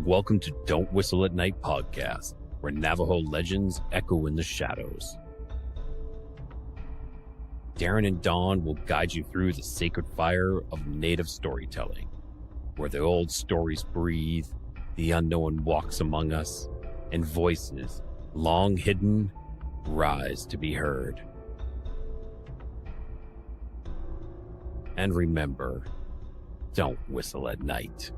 Welcome to Don't Whistle at Night podcast, where Navajo legends echo in the shadows. Darren and Dawn will guide you through the sacred fire of native storytelling, where the old stories breathe, the unknown walks among us, and voices, long hidden, rise to be heard. And remember, don't whistle at night.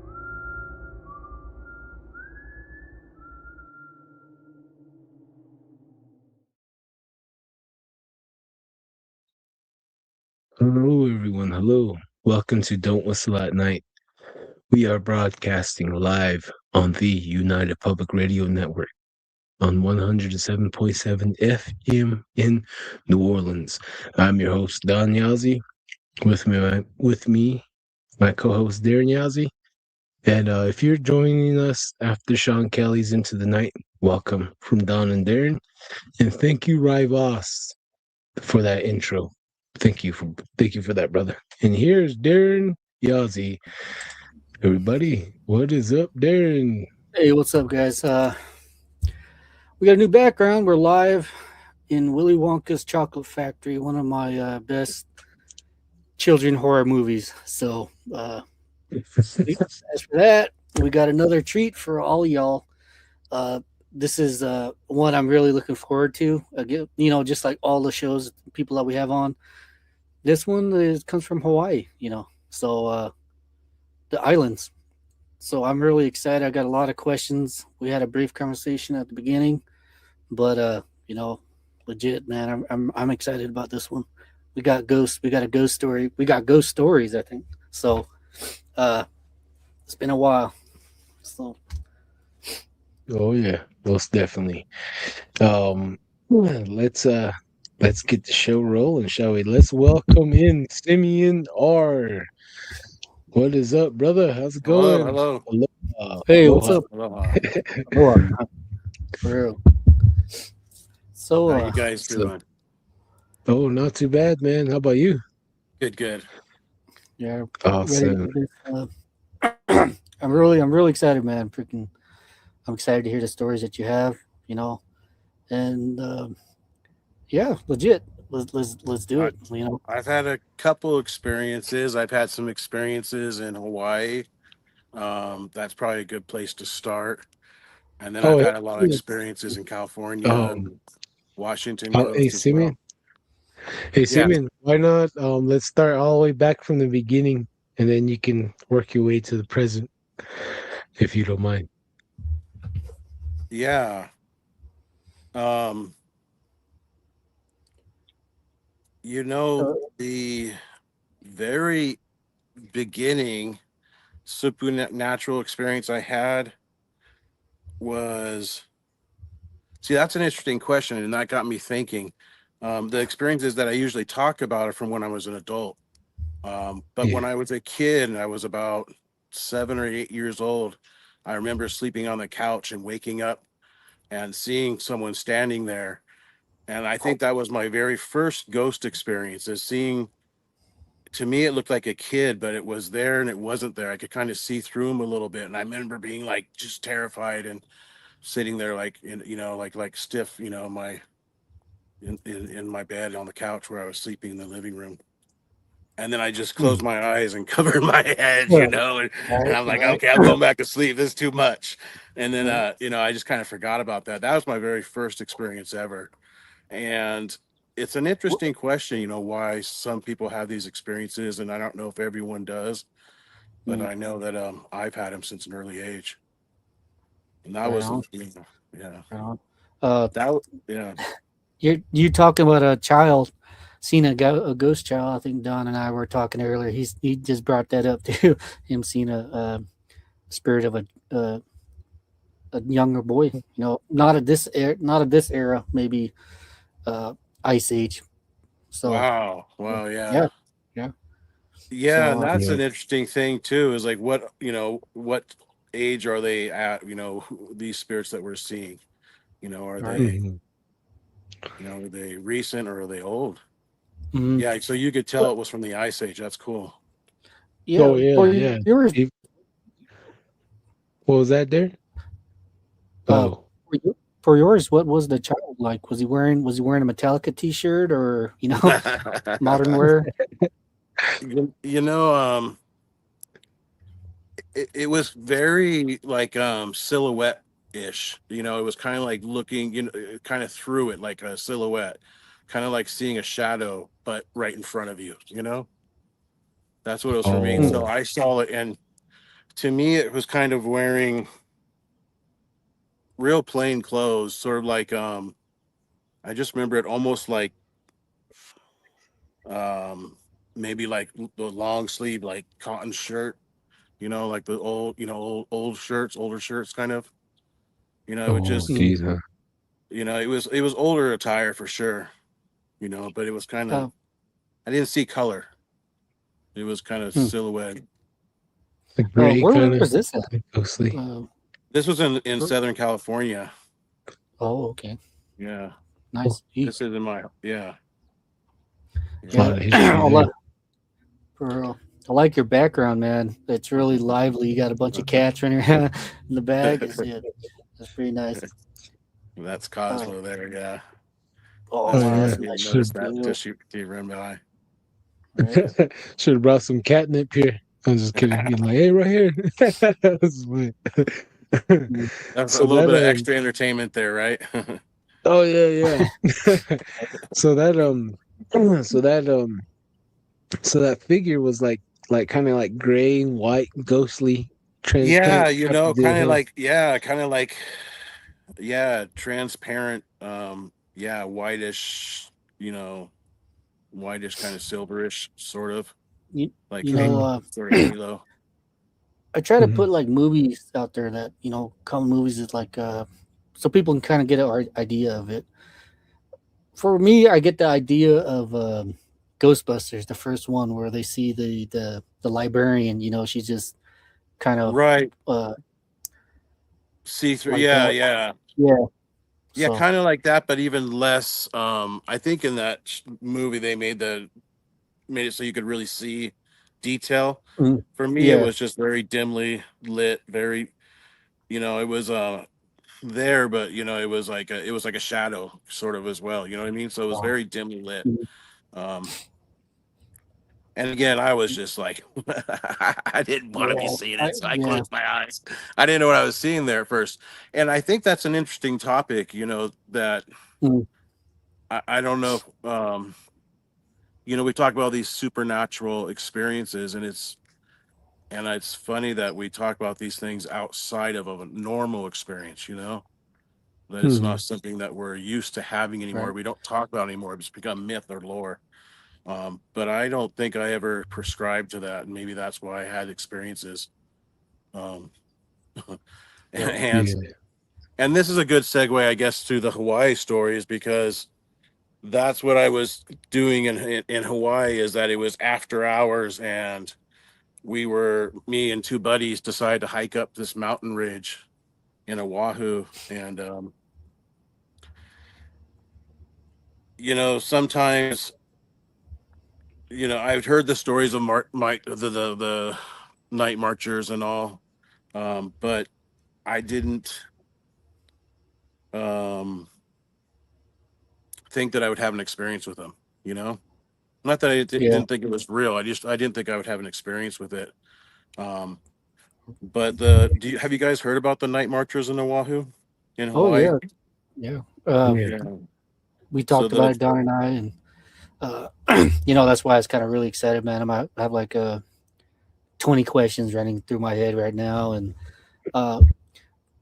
Hello, everyone. Hello. Welcome to Don't Whistle at Night. We are broadcasting live on the United Public Radio Network on 107.7 FM in New Orleans. I'm your host, Don Yazzie. With me, my co-host, Darren Yazzie. And if you're joining us after Sean Kelly's Into the Night, welcome from Don and Darren. And thank you, Rai Voss, for that intro. Thank you for that, brother. And here's Darren Yazzie. Everybody, what is up, Darren? Hey, what's up, guys? We got a new background. We're live in Willy Wonka's Chocolate Factory, one of my best children horror movies. So, as for that, we got another treat for all y'all. This is one I'm really looking forward to. Again, just like all the shows, people that we have on. This one comes from Hawaii, so the islands. So I'm really excited. I got a lot of questions. We had a brief conversation at the beginning, but legit, man, I'm excited about this one. We got ghosts. We got a ghost story. We got ghost stories, I think. So, it's been a while. So. Oh yeah, most definitely. Let's get the show rolling, shall we? Let's welcome in Simeon R. What is up, brother? How's it going? Hello. Hey, what's up? Aloha. For real. So, How you guys doing? Oh, not too bad, man. How about you? Good. Yeah. Awesome. I'm really excited, man. I'm excited to hear the stories that you have, and yeah, legit. Let's do it. I've had a couple experiences. I've had some experiences in Hawaii. That's probably a good place to start. And then I've had a lot of experiences in California and Washington Coast hey, as Simeon. well. Hey, Simeon, why not? Let's start all the way back from the beginning, and then you can work your way to the present, if you don't mind. Yeah. The very beginning supernatural experience I had was, that's an interesting question, and that got me thinking. The experiences that I usually talk about are from when I was an adult. But when I was a kid and I was about 7 or 8 years old, I remember sleeping on the couch and waking up and seeing someone standing there. And I think that was my very first ghost experience, is seeing, to me, it looked like a kid, but it was there and it wasn't there. I could kind of see through him a little bit. And I remember being like just terrified and sitting there like stiff, in my bed on the couch where I was sleeping in the living room. And then I just closed my eyes and covered my head, and I'm like, okay, I'm going back to sleep. This is too much. And then, I just kind of forgot about that. That was my very first experience ever. And it's an interesting question, why some people have these experiences. And I don't know if everyone does, but I know that I've had them since an early age. And that was, You talking about a child, seen a ghost child. I think Don and I were talking earlier. He just brought that up too. Him seeing a spirit of a younger boy. Not of this era, maybe Ice Age. So wow, yeah. So, and that's an interesting thing too. Is like what age are they at? These spirits that we're seeing. Are they? Are they recent or are they old? Mm-hmm. Yeah, so you could tell it was from the Ice Age. That's cool. Yeah. What was that there? Uh, Oh. for yours, what was the child like? Was he wearing a Metallica T-shirt or modern wear? You know, it was very like silhouette ish. You know, it was kind of like looking, kind of through it like a silhouette, kind of like seeing a shadow, but right in front of you. You know, that's what it was for me. Mm. So Oh. I saw it, and to me, it was kind of wearing real plain clothes, sort of like I just remember it almost like um maybe like the long sleeve like cotton shirt, like the old, old shirts, older shirts kind of, it Oh, just, geez, huh? it was older attire for sure, but it was kind of, Uh, I didn't see color. It was kind of hmm. silhouette. The gray Where kind of was this at? ghostly. Uh, This was in Southern California. oh, okay, Yeah. nice. This is in my, yeah. A lot Yeah, of Yeah. history I there. I like your background, man. It's really lively. You got a bunch of cats running around in the back. That's pretty nice. That's Uh, Cosmo there. Yeah. oh Oh That's wow, funny. I yeah, that's a didn't nice notice should that view. till you run by. Right. should have brought some catnip here. I'm just kidding. Be like, hey, right here. That's funny. Mm. That's a So little that bit of extra entertainment there, right? oh yeah, yeah. So that so that so that figure was like kind of like gray, white, ghostly, Yeah, transparent type of deal, kind of huh? like, yeah, kind of like, yeah, transparent, yeah, whitish, you know, whitish, kind of silverish, sort of You, like you know, sort of halo. I try to Mhm. put like movies out there that common movies is like so people can kind of get an idea of it. For me, I get the idea of Ghostbusters, the first one where they see the librarian. She's just kind of Right. uh, See through. like Yeah, that. yeah. Yeah. Yeah, So kind of like that, but even less. I think in that movie they made it so you could really see detail. mm, For me, it yeah. was just very dimly lit, very, it was there, but it was like a shadow sort of as well. You know what I mean? So it was Wow. very dimly lit. Mhm. Um, and again, I was just like, I didn't want to be Yeah. seeing it, so I Yeah. closed my eyes. I didn't know what I was seeing there at first. And I think that's an interesting topic, that Mm, I don't know if, we talk about these supernatural experiences, and it's funny that we talk about these things outside of a normal experience, that it's Mhm. not something that we're used to having anymore. right. We don't talk about anymore. It's become myth or lore. But I don't think I ever prescribed to that. And maybe that's why I had experiences. Um, Yeah. and Yeah. and this is a good segue, I guess, to the Hawaii stories, because that's what I was doing in Hawaii. Is that it was after hours, and me and two buddies decided to hike up this mountain ridge in Oahu, and sometimes, I've heard the stories of the night marchers and all, but I didn't um, think that I would have an experience with them. You know, not that Yeah. didn't think it was real. I didn't think I would have an experience with it. Um, but have you guys heard about the night marchers in Oahu, in Oh Hawaii? yeah. Yeah. Yeah. Yeah. We So talked about it, Don and I, and uh, that's why I was kind of really excited, man. I have like 20 questions running through my head right now, and uh,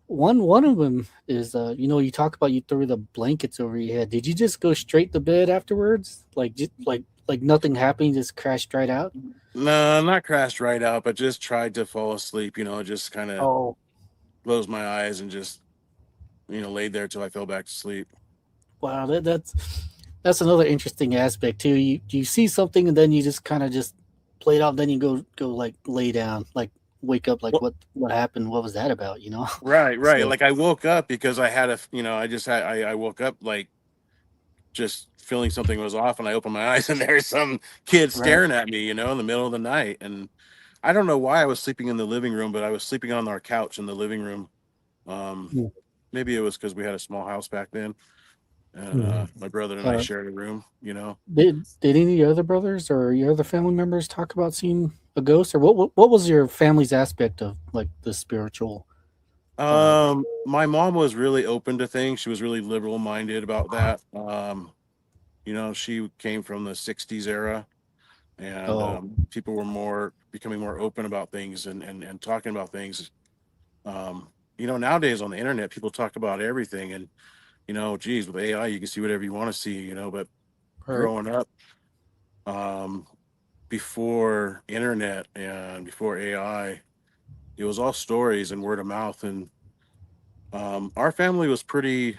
one of them is you talk about you threw the blankets over your head. Did you just go straight to bed afterwards? Like just like nothing happened, you just crashed right out? no, not crashed right out, but just tried to fall asleep. Just kind of Oh closed my eyes and just laid there till I fell back to sleep. wow, that's another interesting aspect too. You see something and then you just kind of just play it out. Then you go like lay down, like wake up, like Well, what happened? What was that about? right, right. So Like I woke up because I had I woke up like just feeling something was off, and I opened my eyes and there's some kid right. staring at me, in the middle of the night, and I don't know why I was sleeping in the living room, but I was sleeping on our couch in the living room. Hmm. Maybe it was because we had a small house back then, and my brother and I Uh, shared a room. You know, did any of your other brothers or your other family members talk about seeing a ghost, or what was your family's aspect of like the spiritual? Uh, my mom was really open to things. She was really liberal minded about that. You know, she came from the '60s era, and oh, people were becoming more open about things and talking about things. You know, nowadays on the internet, people talk about everything, and you know, geez, with AI, you can see whatever you want to see. You know, but right. growing up, um, before internet and before AI, it was all stories and word of mouth, and our family was pretty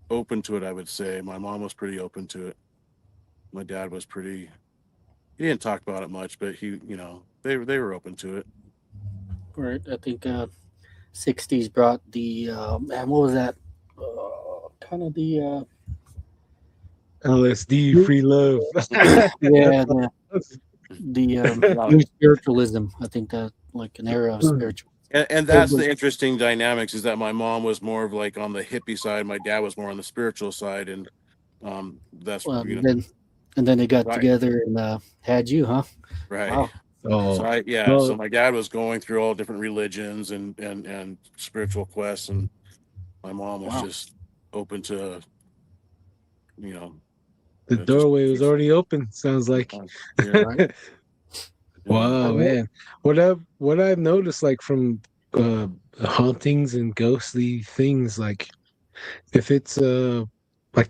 open to it. I would say my mom was pretty open to it. My dad was pretty. He didn't talk about it much, but you know, they were open to it. Right. I think 60s brought the man. What was that? Kind of the LSD, new- free love. yeah, the Yeah. new spiritualism. I think that like an era of spiritual. And that's the interesting dynamics is that my mom was more of like on the hippie side, my dad was more on the spiritual side, and that's Well, you know and then they got right, together and had you, huh? right. Wow. Oh, So well, my dad was going through all different religions and spiritual quests, and my mom was Wow. just open to you know the just doorway was already open. Sounds like. yeah, Right. yeah, Wow, man. What I've noticed, like from uh hauntings and ghostly things, like if it's like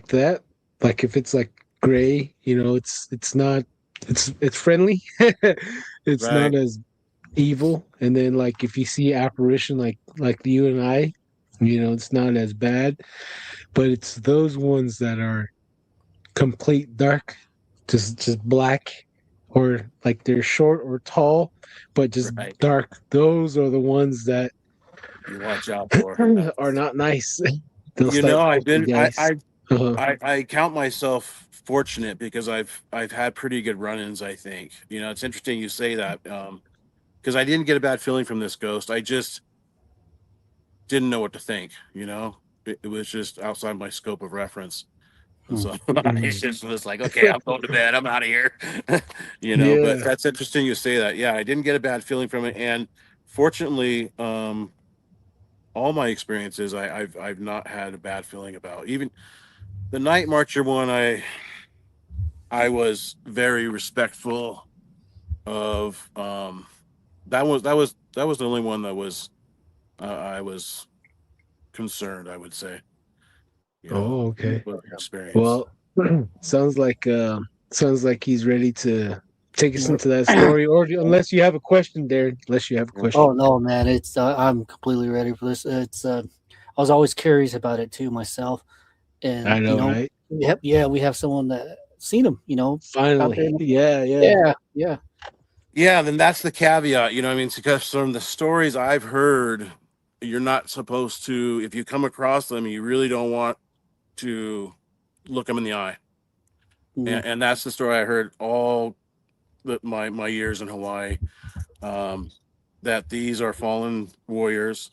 that, like if it's like gray, it's not, it's friendly. It's right. not as evil. And then like if you see apparition like you and I, it's not as bad. But it's those ones that are complete dark, just black, or like they're short or tall, but just Right. dark. Those are the ones that You watch out for. are not nice. They'll You start know, poltergeist. Uh-huh. I count myself fortunate because I've had pretty good run-ins, I think. You know, it's interesting you say that. Because I didn't get a bad feeling from this ghost. I just didn't know what to think, you know? It was just outside my scope of reference. And Hmm. so I just was like, okay, I'm going to bed. I'm out of here. You know, but Yeah. that's interesting you say that. Yeah, I didn't get a bad feeling from it. And fortunately, all my experiences I've not had a bad feeling about. Even the night marcher one, I was very respectful of that was the only one that was I was concerned, I would say, you know, Oh, okay. with experience. Well, sounds like he's ready to take us Yep. into that story. Or unless you have a question, Darren. Unless you have a question. Oh no, man! It's I'm completely ready for this. It's I was always curious about it too myself, I and know, right? yep, yeah, we have someone that seen him, out there. Finally. Yeah, yeah. Yeah, yeah. Yeah, then that's the caveat, you know what I mean? Because from the stories I've heard, you're not supposed to, if you come across them, you really don't want to look them in the eye. Mm, And that's the story I heard all my years in Hawaii. Um, that these are fallen warriors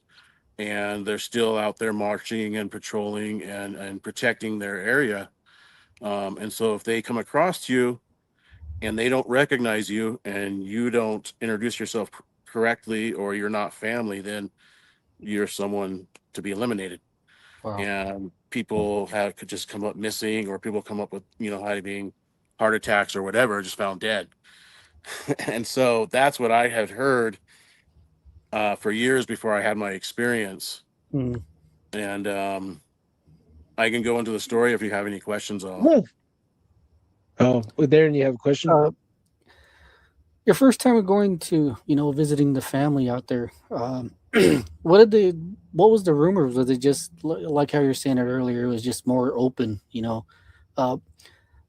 and they're still out there marching and patrolling and protecting their area. And so if they come across you and they don't recognize you and you don't introduce yourself correctly or you're not family, then you're someone to be eliminated. wow. And people could just come up missing, or people come up with having heart attacks or whatever, just found dead. And so that's what I had heard for years before I had my experience. Mm. And I can go into the story if you have any questions. Yeah. Oh, well, Darren, you have a question? Uh, your first time going to visiting the family out there. What did they? What was the rumors? Was it just like how you're saying it earlier? It was just more open, Uh,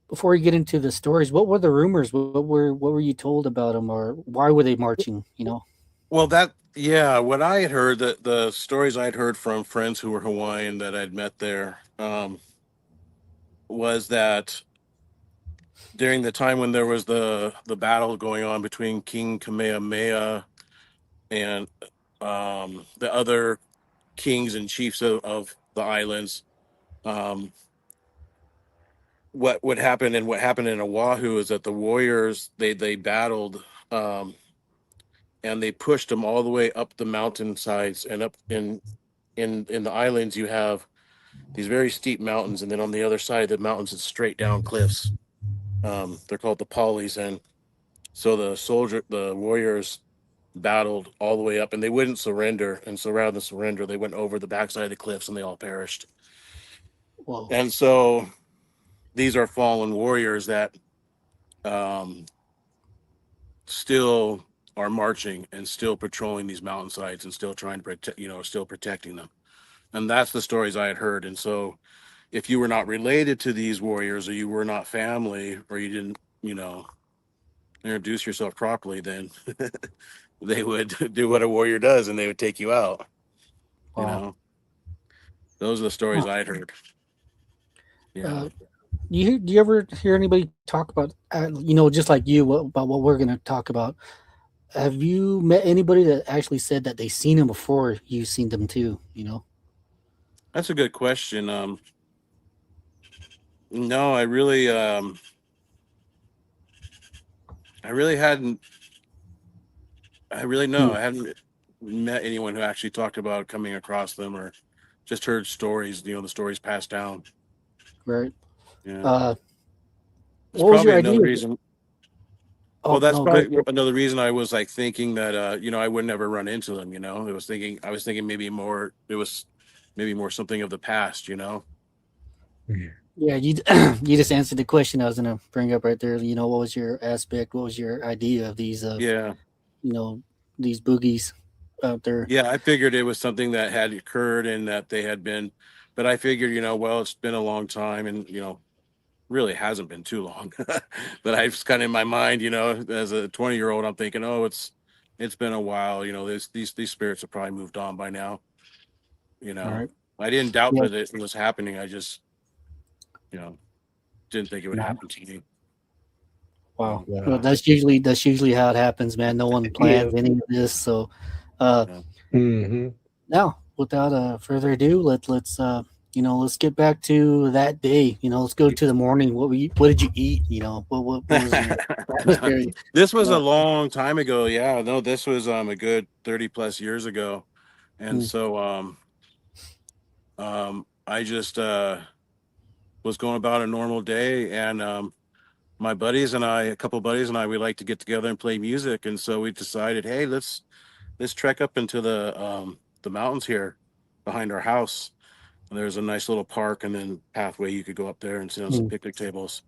before you get into the stories, what were the rumors? What were you told about them, or why were they marching? Well, what I had heard, the stories I'd heard from friends who were Hawaiian that I'd met there, was that during the time when there was the battle going on between King Kamehameha and the other kings and chiefs of the islands. Um, what happened and what happened in Oahu is that the warriors they battled, um, and they pushed them all the way up the mountainsides and up in the islands. You have these very steep mountains, and then on the other side of the mountains, it's straight down cliffs. They're called the polys, and so the warriors battled all the way up, and they wouldn't surrender. And so rather than surrender, they went over the backside of the cliffs, and they all perished. Whoa. And so these are fallen warriors that um, still are marching and still patrolling these mountainsides and still trying to protect, still protecting them. And that's the stories I had heard. And so if you were not related to these warriors, or you were not family, or you didn't, introduce yourself properly, then they would do what a warrior does, and they would take you out. Wow. Those are the stories I had heard. Yeah. Do you ever hear anybody talk about, just like you, about what we're going to talk about? Have you met anybody that actually said that they seen them before you seen them too? That's a good question. No, I really hadn't. I hadn't met anyone who actually talked about coming across them, or just heard stories. The stories passed down. Right. Yeah. That's What was your probably another idea? reason. Oh, Well, that's no, probably another reason I was like thinking that I would never run into them. I was thinking maybe more. It was maybe more something of the past. Yeah, you you just answered the question I was going to bring up right there. What was your aspect? What was your idea of these? Yeah. These boogies out there. Yeah, I figured it was something that had occurred and that they had been, but I figured, well, it's been a long time, and really hasn't been too long. But I was kind of in my mind, as a 20-year-old, I'm thinking, oh, it's been a while. These spirits have probably moved on by now. All right. I didn't doubt Yeah. that it was happening. I just, didn't think it would happen to me. Wow. Yeah. Well, that's usually how it happens, man. No one plans any of this. So, now without further ado, let's get back to that day. Let's go to the morning. What did you eat? What was your This was a long time ago. Yeah, no, this was a good 30 plus years ago. And so I just was going about a normal day, and my buddies and I, a couple buddies and I, we like to get together and play music. And so we decided, hey, let's trek up into the mountains here behind our house. And there's a nice little park and then pathway you could go up there and sit on some picnic tables.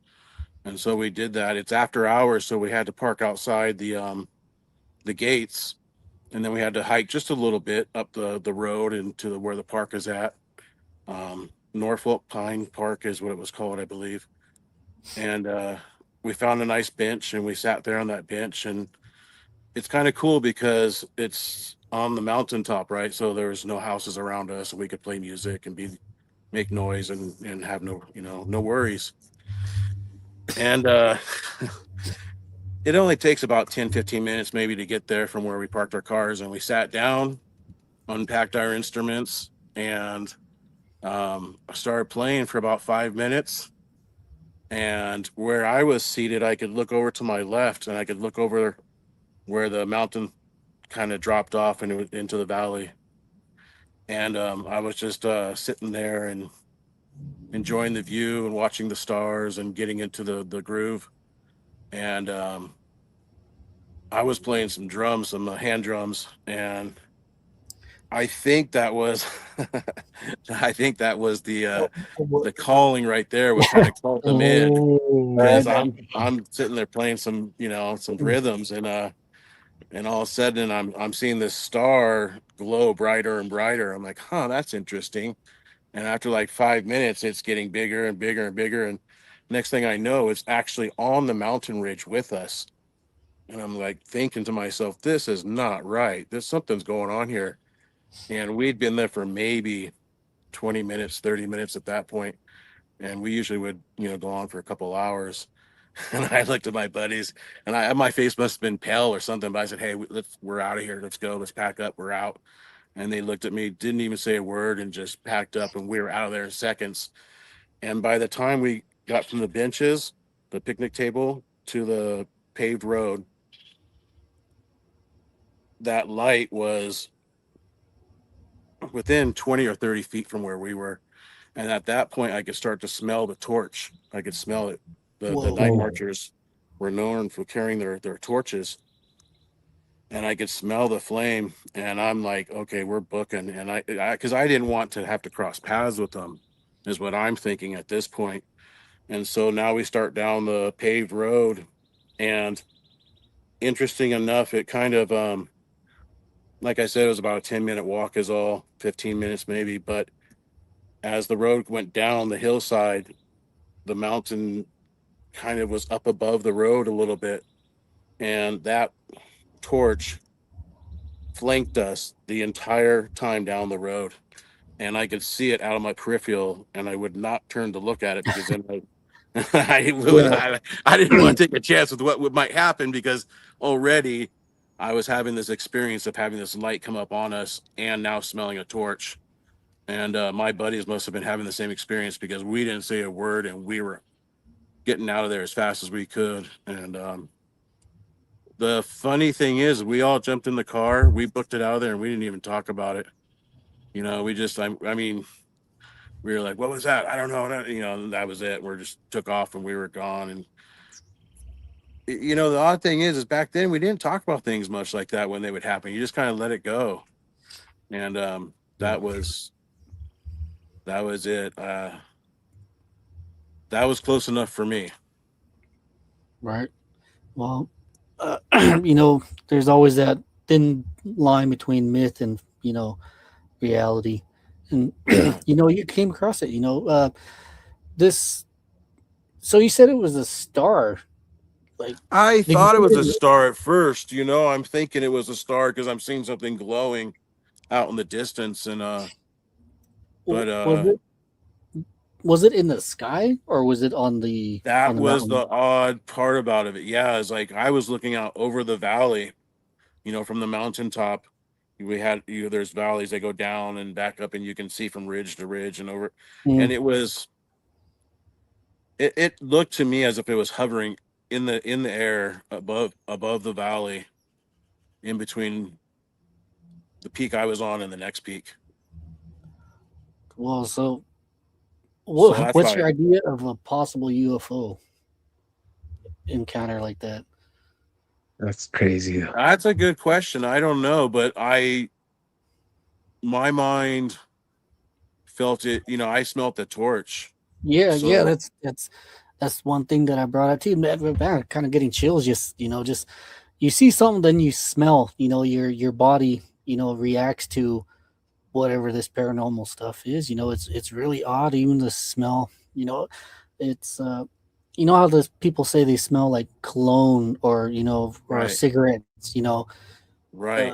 And so we did that. It's after hours, so we had to park outside the gates, and then we had to hike just a little bit up the road and to where the park is at. Norfolk Pine Park is what it was called, I believe. And we found a nice bench, and we sat there on that bench. And it's kind of cool because it's on the mountaintop, right? So there's no houses around us, and we could play music and make noise and have no worries. And it only takes about 10-15 minutes maybe to get there from where we parked our cars. And we sat down, unpacked our instruments, and I started playing for about 5 minutes. And where I was seated, I could look over to my left, and I could look over where the mountain kind of dropped off into the valley. And I was just sitting there and enjoying the view and watching the stars and getting into the groove. And I was playing some drums, some hand drums, and I think that was the calling right there, was trying to call them in. Because I'm sitting there playing some rhythms, and all of a sudden I'm seeing this star glow brighter and brighter. I'm like, huh, that's interesting. And after like 5 minutes, it's getting bigger and bigger and bigger. And next thing I know, it's actually on the mountain ridge with us. And I'm like thinking to myself, this is not right. There's something's going on here. And we'd been there for maybe 20 minutes, 30 minutes at that point. And we usually would, go on for a couple hours. And I looked at my buddies, and my face must have been pale or something. But I said, "Hey, we're out of here. Let's go. Let's pack up. We're out." And they looked at me, didn't even say a word, and just packed up, and we were out of there in seconds. And by the time we got from the benches, the picnic table, to the paved road, that light was within 20 or 30 feet from where we were. And at that point, I could start to smell the torch. I could smell it. The night Whoa. marchers were known for carrying their torches. And I could smell the flame. And I'm like, okay, we're booking. And because I didn't want to have to cross paths with them, is what I'm thinking at this point. And so now we start down the paved road. And interesting enough, it kind of, like I said, it was about a 10-minute walk, is all, 15 minutes maybe. But as the road went down the hillside, the mountain kind of was up above the road a little bit. And that torch flanked us the entire time down the road. And I could see it out of my peripheral, and I would not turn to look at it because then I didn't want to take a chance with what might happen, because already I was having this experience of having this light come up on us and now smelling a torch. And my buddies must have been having the same experience, because we didn't say a word and we were getting out of there as fast as we could. And the funny thing is, we all jumped in the car, we booked it out of there, and we didn't even talk about it. We just, I mean, we were like, what was that? I don't know. That was it. We just took off and we were gone. And, the odd thing is back then we didn't talk about things much like that when they would happen. You just kind of let it go. And that was it. That was close enough for me. Right. Well, there's always that thin line between myth and, reality. And, you came across it, this. So you said it was a star. Like, I thought it was a star at first. I'm thinking it was a star because I'm seeing something glowing out in the distance. And, but, was it in the sky, or was it on the? That on the was mountain? the odd part about it. Yeah, it's like I was looking out over the valley, from the mountaintop. There's valleys that go down and back up, and you can see from ridge to ridge and over. And it looked to me as if it was hovering in the air above the valley, in between the peak I was on and the next peak. Well, so that's what's your idea of a possible UFO encounter like that? That's crazy. That's a good question. I don't know, but my mind felt it. I smelt the torch. Yeah, that's one thing that I brought up too. Man, kind of getting chills. Just you see something, then you smell. Your body reacts to whatever this paranormal stuff is. It's really odd. Even the smell. It's how those people say they smell like cologne or or Right. cigarettes. Right.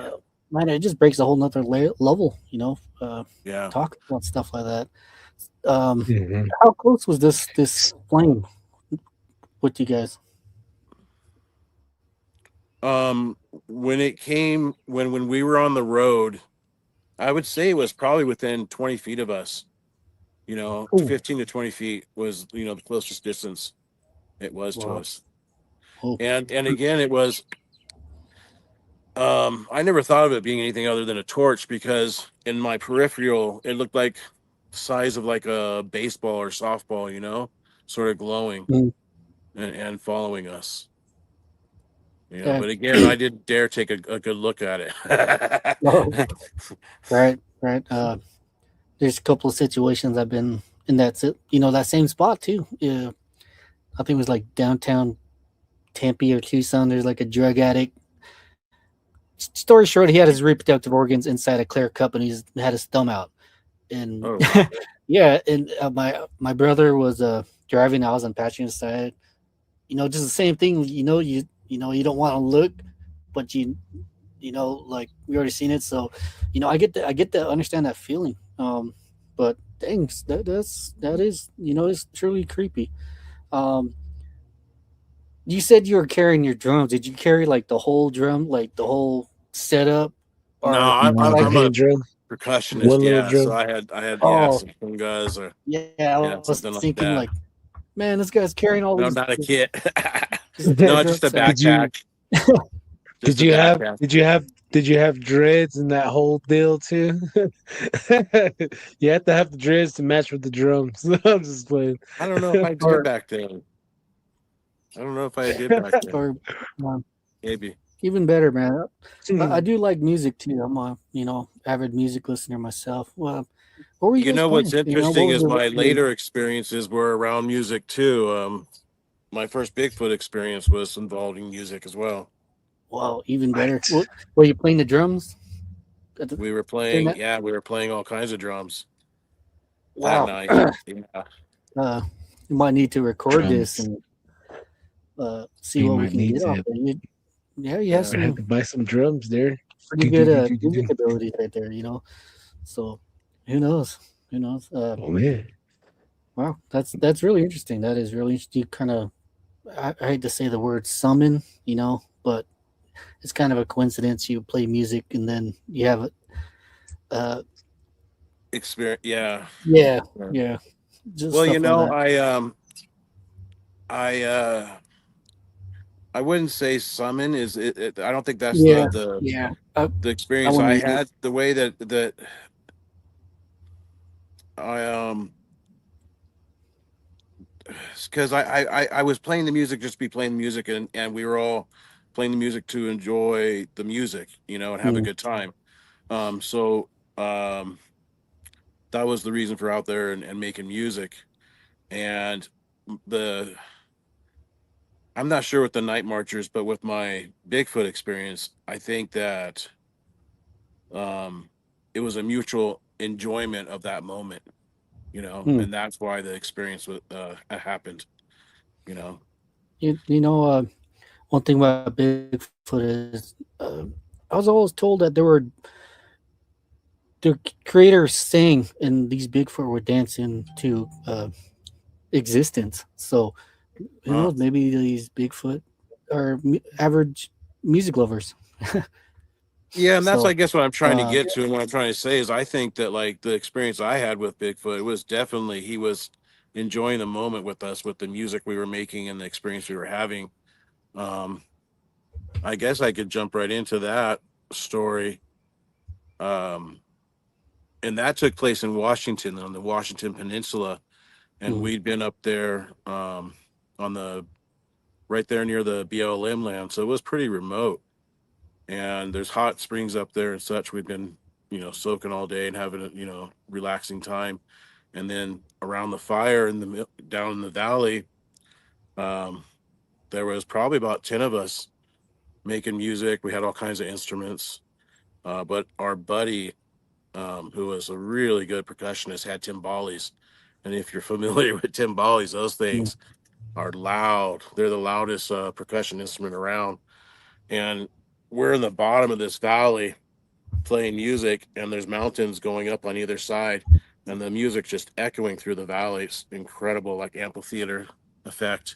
Man, it just breaks a whole nother level. Yeah. Talk about stuff like that. How close was this flame with you guys? When it came, when we were on the road, I would say it was probably within 20 feet of us. 15 to 20 feet was the closest distance it was to us. And again, it was I never thought of it being anything other than a torch, because in my peripheral it looked like the size of like a baseball or softball, sort of glowing and following us. But again, I didn't dare take a good look at it. Right. There's a couple of situations I've been in that same spot too. Yeah, I think it was like downtown Tempe or Tucson. There's like a drug addict. Story short, he had his reproductive organs inside a clear cup, and he's had his thumb out. And wow. Yeah, and my brother was driving. I was on passenger side. Just the same thing. You don't want to look, but like we already seen it. So, I get to understand that feeling. But dang, that is it's truly creepy. You said you were carrying your drums. Did you carry like the whole drum, like the whole setup, No, or The I'm like? a hand drum, percussionist. one little Yeah, so drum. I had Oh, some congas or yeah. I was something like thinking that. like, man, this guy's carrying all No, these not a kit. just No, drum just a set. did you backpack. Just a backpack. did you have dreads in that whole deal too? You have to have the dreads to match with the drums. I'm just playing. I don't know if I did or back then. I don't know if I did back then. or Maybe. even better, man. I do like music too. I'm a avid music listener myself. Well, what were you You guys know what's playing? What interesting was is the my later experiences were around music too. My first Bigfoot experience was involving music as well. Wow, even better. What? What were you playing the drums We were during playing, that? yeah, we were playing all kinds of drums that Wow. night. Yeah. You might need to record this Drums. and see You what we might can need get off to. there. You have Yeah. I had some to buy some drums there. pretty good music ability right there. So who knows? Who knows? Oh man. Wow, that's really interesting. That is really interesting. You kind of I hate to say the word summon, but it's kind of a coincidence. You play music and then you have uh Experience. Yeah. yeah, Yeah. yeah, just Well, stuff like that. I I wouldn't say summon is it, I don't think that's Yeah, yeah. the I experience want I to use had, the way that I because I was playing the music just to be playing the music, and we were all playing the music to enjoy the music, and have a mm, good time. So that was the reason for out there and making music. And the I'm not sure with the night marchers, but with my Bigfoot experience, I think that um it was a mutual enjoyment of that moment, mm. and that's why the experience happened, you know. One thing about Bigfoot is I was always told that the creators sang and these Bigfoot were dancing to existence. So who Uh, knows? Maybe these Bigfoot are average music lovers. Yeah, and that's, I So guess, what I'm trying to uh, get to, and what I'm trying to say is I think that, like, the experience I had with Bigfoot, it was definitely he was enjoying the moment with us, with the music we were making and the experience we were having. Um, I guess I could jump right into that story. Um, and that took place in Washington, on the Washington Peninsula, and mm, we'd been up there on the right there near the BLM land, so it was pretty remote. And there's hot springs up there and such. We've been, soaking all day and having a, relaxing time. And then around the fire down in the valley, um, there was probably about 10 of us making music. We had all kinds of instruments. But our buddy, who was a really good percussionist, had timbales. And if you're familiar with timbales, those mm, things are loud. They're the loudest percussion instrument around. And we're in the bottom of this valley playing music, and there's mountains going up on either side, and the music just echoing through the valley. It's incredible, like amphitheater effect.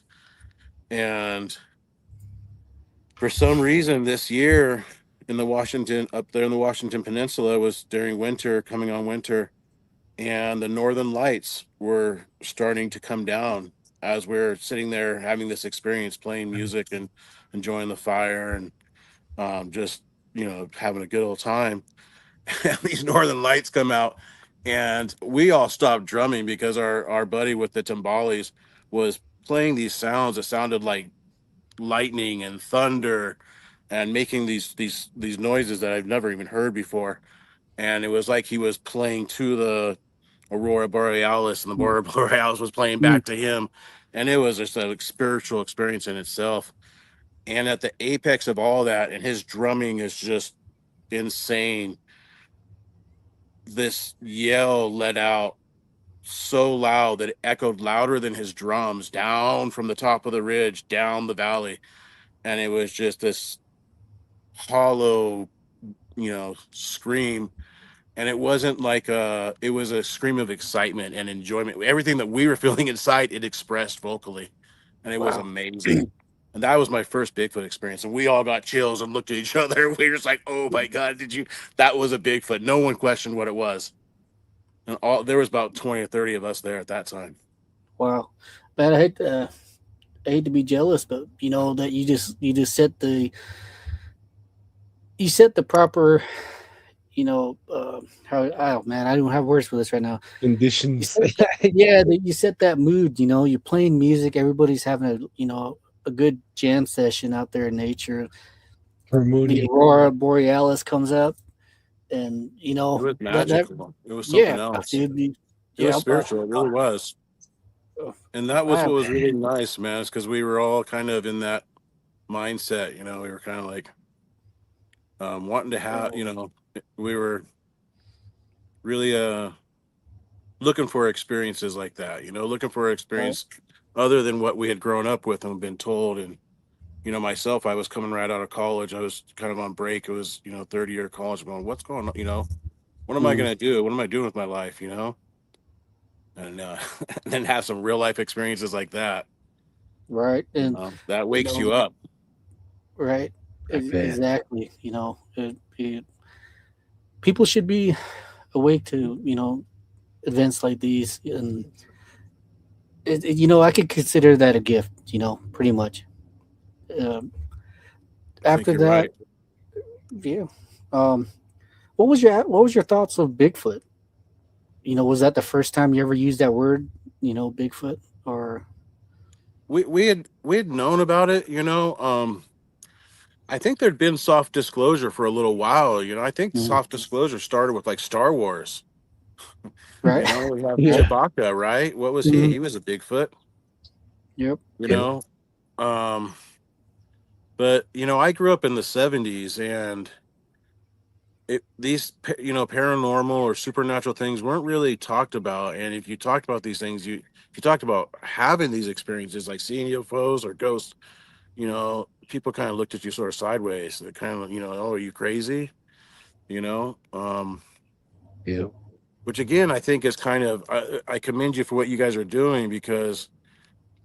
And for some reason this year, up there in the Washington Peninsula, was during winter, coming on winter, and the northern lights were starting to come down as we're sitting there having this experience, playing music and enjoying the fire, and just having a good old time. And these northern lights come out, and we all stopped drumming because our buddy with the timbales was playing these sounds that sounded like lightning and thunder, and making these noises that I've never even heard before. And it was like he was playing to the aurora borealis, and the mm. aurora borealis was playing Mm. back to him. And it was just a spiritual experience in itself. And at the apex of all that, and his drumming is just insane, this yell let out so loud that it echoed louder than his drums down from the top of the ridge down the valley. And it was just this hollow, scream. And it wasn't like it was a scream of excitement and enjoyment. Everything that we were feeling inside, it expressed vocally. And it was Wow. amazing. And that was my first Bigfoot experience. And we all got chills and looked at each other. We were just like, oh my God, that was a Bigfoot. No one questioned what it was. And there was about 20 or 30 of us there at that time. Wow, man, I hate to be jealous, but that you just set the proper, how oh man, I don't have words for this right now. You Conditions. set you set that mood. You're playing music, everybody's having a good jam session out there in nature. The Harmony. aurora borealis comes up, and It was that magical. It was something yeah, else. dude, It was spiritual. It really was. And that was I, what was really nice, man, is because we were all kind of in that mindset. We were kind of like wanting to have, we were really looking for experiences like that, looking for experience other than what we had grown up with and been told. And myself, I was coming right out of college. I was kind of on break. It was third year of college. I'm going, what's going on? What am I going to do? What am I doing with my life? And then have some real life experiences like that, right, and that wakes you up. Right, exactly. People should be awake to events like these, and I could consider that a gift. Pretty much. After that, right. Yeah. What was your thoughts of Bigfoot? Was that the first time you ever used that word? Bigfoot, or we had known about it. I think there'd been soft disclosure for a little while. I think soft disclosure started with like Star Wars. Right. We have Chewbacca, right? What was he? He was a Bigfoot. Yep. But I grew up in the 70s, and these paranormal or supernatural things weren't really talked about. And if you talked about these things, if you talked about having these experiences like seeing UFOs or ghosts, people kind of looked at you sort of sideways. They're kind of oh, are you crazy? Yeah. Which again, I think is kind of I commend you for what you guys are doing, because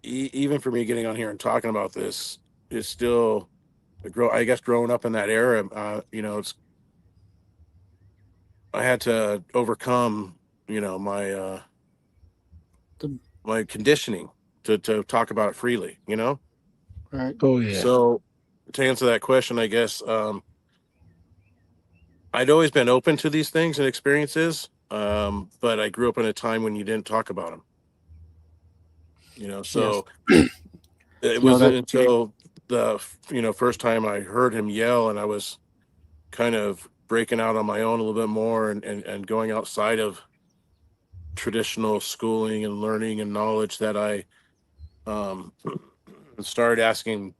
even for me getting on here and talking about this is still I guess growing up in that era, I had to overcome, my my conditioning to talk about it freely, Right. Oh yeah. So to answer that question, I guess I'd always been open to these things and experiences, but I grew up in a time when you didn't talk about them. So it wasn't until the first time I heard him yell, and I was kind of breaking out on my own a little bit more, and going outside of traditional schooling and learning and knowledge, that I started asking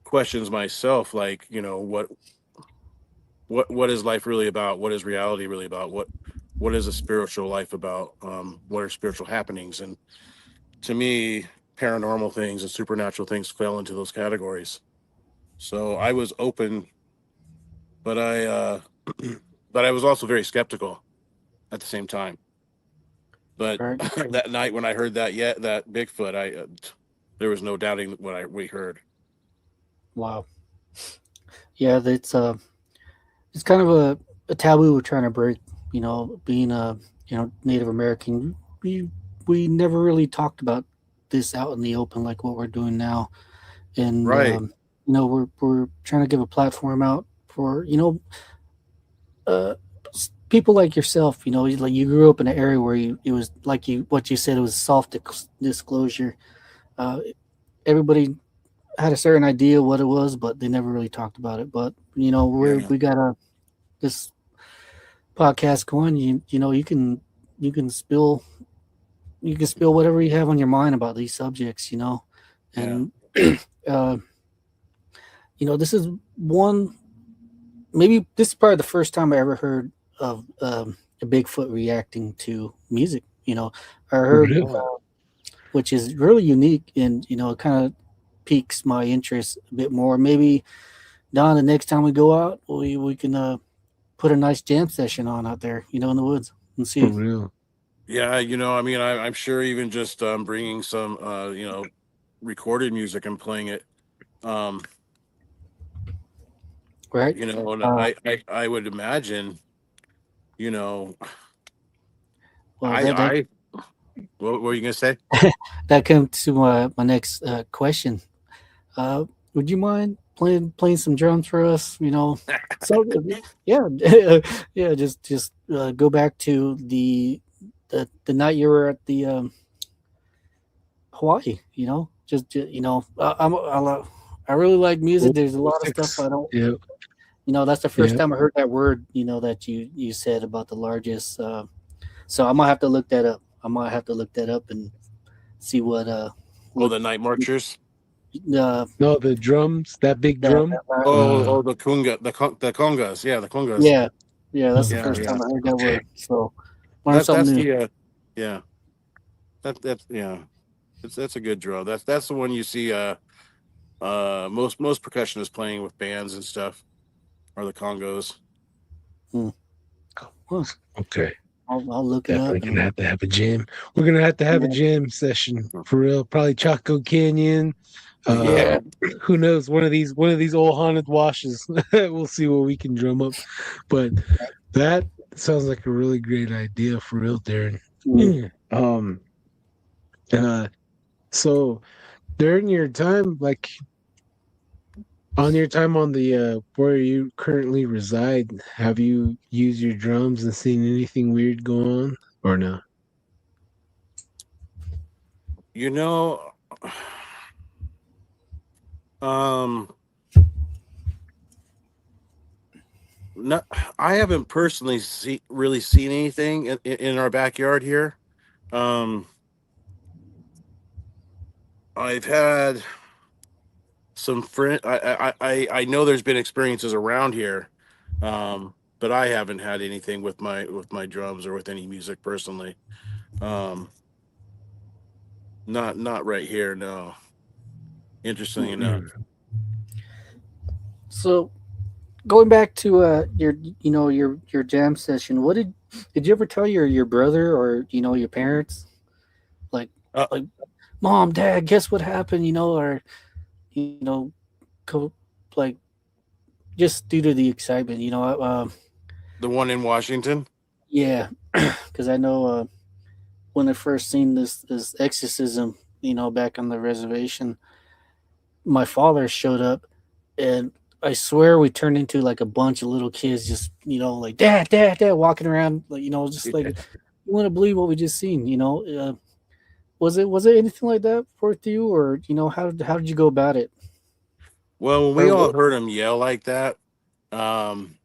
questions myself, like what is life really about? What is reality really about? What is a spiritual life about? What are spiritual happenings? And to me, paranormal things and supernatural things fell into those categories. So I was open, but I but I was also very skeptical at the same time. But that night when I heard that Bigfoot, there was no doubting what we heard. Wow. Yeah, it's kind of a taboo we're trying to break. Being a Native American, we never really talked about this out in the open like what we're doing now, and we're trying to give a platform out for people like yourself. Like you grew up in an area where it was like what you said, it was soft disclosure. Everybody had a certain idea what it was, but they never really talked about it. But we got this podcast going. You can spill whatever you have on your mind about these subjects. And this is one. Maybe this is probably the first time I ever heard of a Bigfoot reacting to music. I heard, which is really unique, and it kind of piques my interest a bit more. Maybe Don, the next time we go out, we can put a nice jam session on out there, in the woods, and see. For real. Yeah, I mean, I'm sure even just bringing some recorded music and playing it Um, Right. you know, and I would imagine, you know, Well, that I what were you gonna say? that comes to my next question. Would you mind playing some drums for us? So yeah, yeah. Just go back to the night you were at the Hawaii. I really like music. There's a lot of stuff I 06. don't. Yeah. That's the first Yeah. time I heard that word. That you said about the largest. So I might have to look that up. I might have to look that up and see Oh, what the night marchers. No, the drums, that big drum. Oh, the kunga, the congas. Yeah, the congas. yeah, yeah. That's the Oh, Yeah, first yeah. time I heard that okay. word. So learn something That's new. the yeah. That's yeah. That's a good drum. That's the one you see most percussionists playing with bands and stuff are the congos. Huh. Okay. I'll look it up Definitely and gonna have to have a jam. We're gonna have to have a yeah, jam session for real. Probably Chaco Canyon. Yeah. Who knows? One of these old haunted washes. We'll see what we can drum up. But that sounds like a really great idea for real, Darren. mm, um uh so during your time, like on your time on the where you currently reside, have you used your drums and seen anything weird go on or no? You know, um, no, I haven't personally really seen anything in our backyard here. Um, I've had some friend. I know there's been experiences around here, but I haven't had anything with my drums or with any music personally. Um, not right here. No. Interesting enough. Mm. so going back to your jam session, what did you ever tell your brother or your parents like Uh, like mom, dad, guess what happened, or you know co- like just due to the excitement, the one in Washington. yeah, because I know when I first seen this exorcism, back on the reservation, my father showed up, and I swear we turned into like a bunch of little kids, just like dad, walking around, like just like you want to believe what we just seen, was it anything like that for you, or how did you go about it? Well, when we Or all what? heard him yell like that,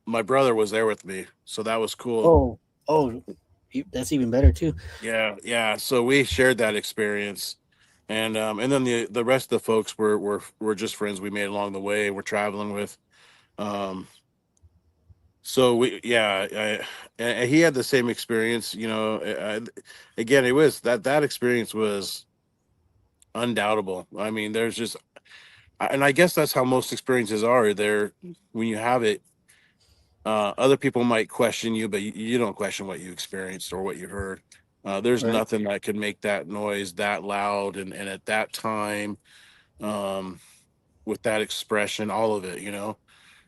my brother was there with me, so that was cool. Oh, that's even better too. Yeah, yeah. So we shared that experience, and then the rest of the folks were just friends we made along the way. We're traveling with. Um, so we yeah, and he had the same experience. Again, it was that experience was undoubtable. I mean, there's just, and I guess that's how most experiences are. There, when you have it, other people might question you, but you don't question what you experienced or what you heard. There's Right. nothing that can make that noise that loud and at that time, um, with that expression, all of it.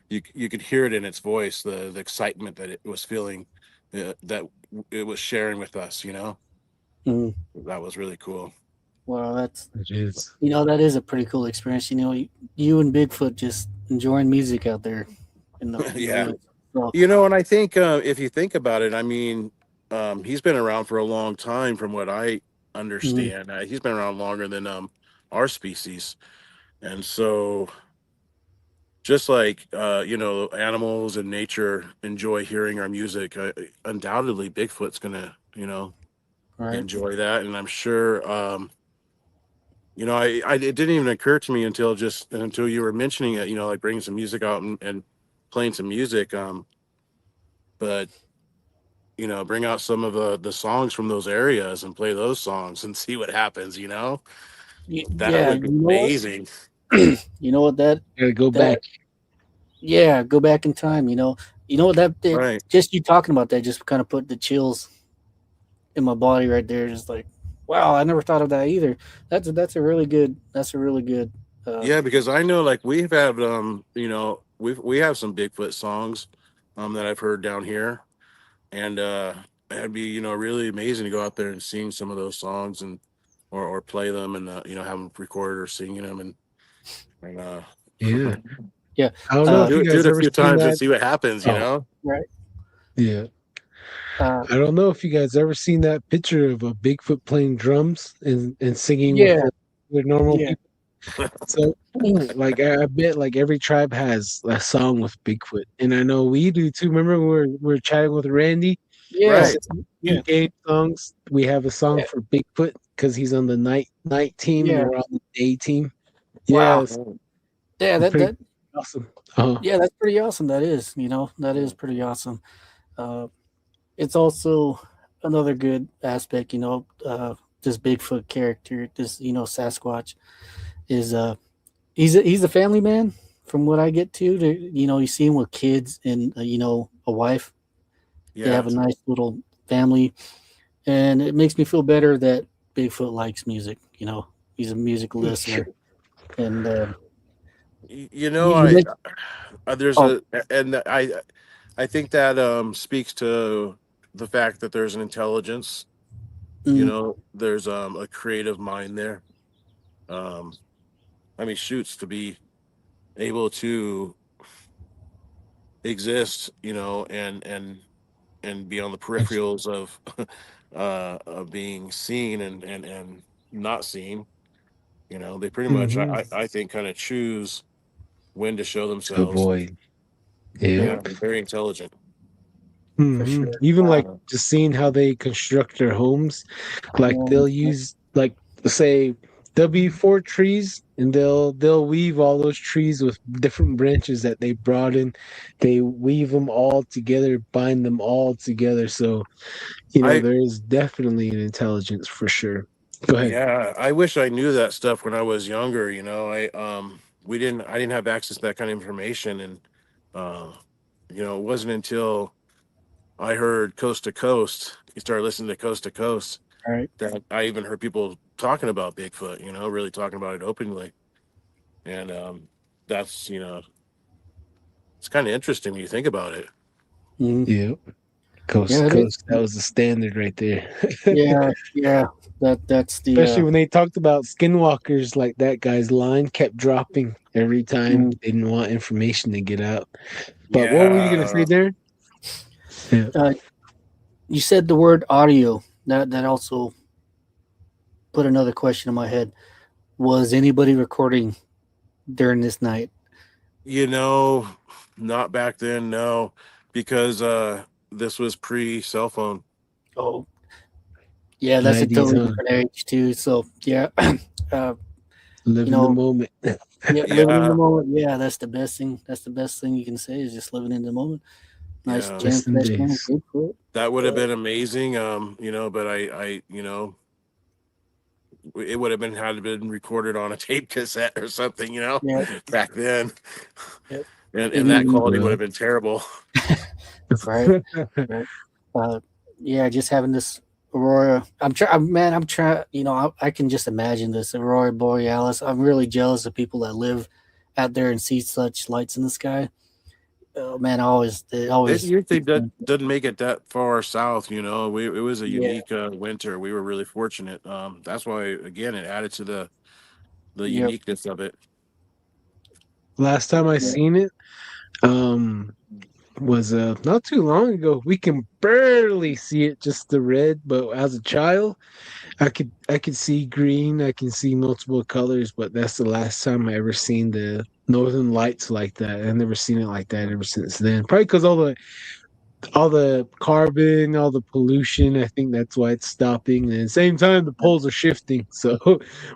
You could hear it in its voice, the excitement that it was feeling, that it was sharing with us. Mhm. That was really cool. Well, It is. that is a pretty cool experience. You and Bigfoot just enjoying music out there in the Yeah. woods. So, And I think, if you think about it, I mean, he's been around for a long time, from what I mhm, understand. He's been around longer than our species, and so just like animals and nature enjoy hearing our music, undoubtedly Bigfoot's gonna right. enjoy that, and I'm sure. It didn't even occur to me until you were mentioning it. Like bringing some music out and playing some music. But bring out some of the songs from those areas and play those songs and see what happens. That Yeah, would be amazing. you know what Gotta go that back. yeah, go back in time. What Right. just you talking about that just kind of put the chills in my body right there. Just like, wow, I never thought of that either. That's a really good Yeah, because I know like we've had we have some Bigfoot songs that I've heard down here, and it'd be really amazing to go out there and sing some of those songs and or play them and have them recorded or singing them and Yeah. Yeah. I don't know if do you it guys a ever few seen times and that. see what happens. Oh, Right. yeah. Uh, I don't know if you guys ever seen that picture of a Bigfoot playing drums and singing with yeah. the normal Yeah. people. So, like, I bet like every tribe has a song with Bigfoot, and I know we do too. Remember we were chatting with Randy. He Yeah. Right. said Yeah. game songs. We have a song Yeah. for Bigfoot because he's on the night team, and Yeah. we're on the day team. Wow. Yes, Yeah. it's That pretty that. awesome. Uh, Yeah. That's pretty awesome. That is. That is pretty awesome. Uh, it's also another good aspect. This Bigfoot character, this Sasquatch, is he's a family man. From what I get you see him with kids and a wife. They Yeah. have a nice little family, and it makes me feel better that Bigfoot likes music. He's a music listener, and you I make there's oh and I think that speaks to the fact that there's an intelligence. mm, There's a creative mind there. Um, I mean, shoots to be able to exist, and be on the peripherals of being seen and not seen. They pretty much mhm. I think kind of choose when to show To themselves. avoid. Yeah. Yeah, they're very intelligent. for sure. Even like Uh, just seeing how they construct their homes, like Um, they'll use like say W4 trees, and they'll weave all those trees with different branches that they brought in. They weave them all together, bind them all together. So I there is definitely an intelligence for sure. Go ahead. Yeah, I wish I knew that stuff when I was younger. I didn't have access to that kind of information, and uh, it wasn't until I heard Coast to Coast, you started listening to Coast to Coast, all right. that I even heard people talking about Bigfoot. Really talking about it openly, and that's it's kind of interesting when you think about it. Mhm. Yeah, coast Yeah, to it is. coast. That was the standard right there. Yeah, yeah. That's the Especially when they talked about skinwalkers, like that guy's line kept dropping every time mm, they didn't want information to get out. But what were you gonna say Yeah, there? Yeah. uh, you said the word audio. That also put another question in my head. Was anybody recording during this night? you know, not back then, no, because this was pre cell phone. Oh, yeah, that's a 90s, totally huh? different age too. So yeah, uh, Live you in the know, moment. yeah, living in the Yeah, moment. Yeah, that's the best thing. That's the best thing you can say is just living in the moment. Nice yeah. jam Listen session, days. Bigfoot. That would have Uh, been amazing. But it would have been had been recorded on a tape cassette or something, yeah, back then, yeah. and And that even quality would Well, have been terrible. right, right. Yeah, just having this aurora. I'm trying, man. I'm trying. I can just imagine this aurora borealis. I'm really jealous of people that live out there and see such lights in the sky. Oh man, it It always. usually doesn't make it that far south. It was a Yeah, unique winter. We were really fortunate. That's why again it added to the yep, uniqueness of it. last time I yeah, seen it, um, was not too long ago. We can barely see it, just the red, but as a child, I could see green, I can see multiple colors, but that's the last time I ever seen the northern lights like that. I've never seen it like that ever since then. Probably because all the carbon, all the pollution. I think that's why it's stopping. And at the same time, the poles are shifting, so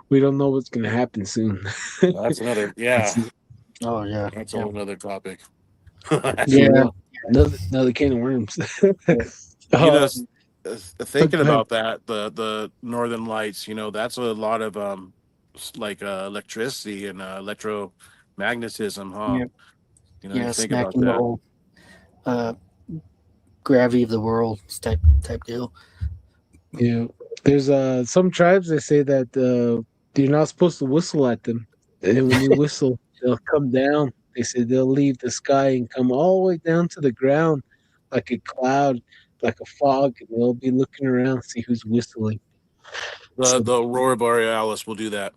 we don't know what's gonna happen soon. That's another, yeah, That's it. oh yeah, that's a yeah, whole nother topic. For yeah, real. Another can of worms. yeah. you know uh, s- but Thinking go ahead. about that, the northern lights, that's a lot of like electricity and electromagnetism, huh? Yep. You Yeah, think about smacking the that. whole uh, gravity of the world type deal. Yeah, there's some tribes that say that you're not supposed to whistle at them. And when you whistle, they'll come down. They said they'll leave the sky and come all the way down to the ground like a cloud, like a fog, and they'll be looking around, see who's whistling. The Aurora Borealis will do that.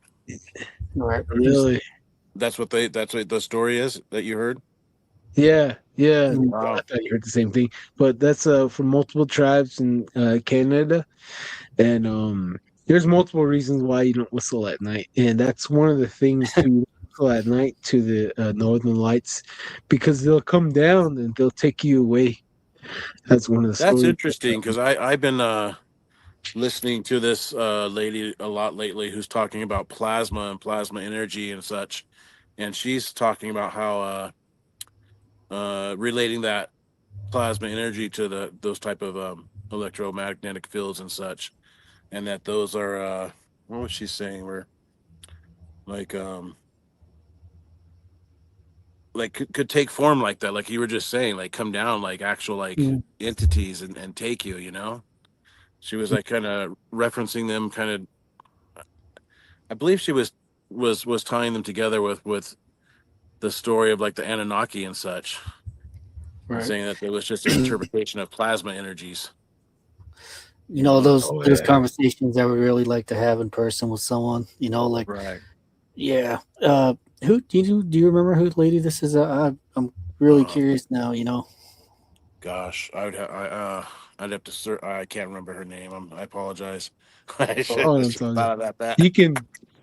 Right. Really? That's what the story is that you heard. Yeah, yeah. Wow. I thought you heard the same thing, but that's from multiple tribes in Canada, and there's multiple reasons why you don't whistle at night, and that's one of the things to whistle at night to the northern lights, because they'll come down and they'll take you away. That's one of the That's stories. interesting because I've been listening to this lady a lot lately who's talking about plasma and plasma energy and such, and she's talking about how relating that plasma energy to those type of electromagnetic fields and such, and that those are what was she saying? Were like could take form like that, like you were just saying, like come down like actual like entities and take you, you know. She was like kind of referencing them, kind of. I believe she was tying them together with the story of like the Anunnaki and such, and Right. saying that it was just an interpretation of plasma energies. You know, those Oh, those yeah. conversations that we really like to have in person with someone. You know, like Right. yeah. Who do you remember who lady this is? I'm really curious now. You know. Gosh, I'd have to I can't remember her name. I apologize. I Oh, should it's have all thought good. of that. You can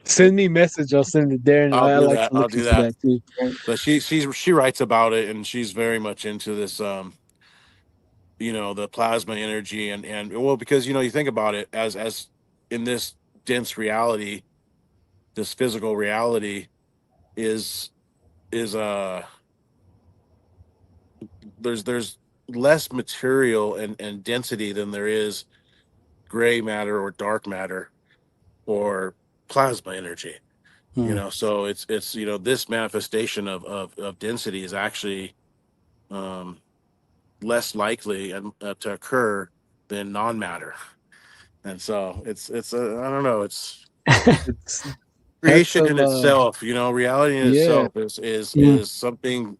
send me a message. I'll send it there, and I'll I do like that. to I'll look do into that. that too. But she writes about it, and she's very much into this you know, the plasma energy and well, because you know, you think about it as in this dense reality, this physical reality is is there's less material and density than there is gray matter or dark matter or plasma energy, you know. So it's you know, this manifestation of density is actually um less likely to occur than non-matter. And so it's I don't know, it's It's that's creation in itself, you know, reality in yeah. itself is Mm. is something.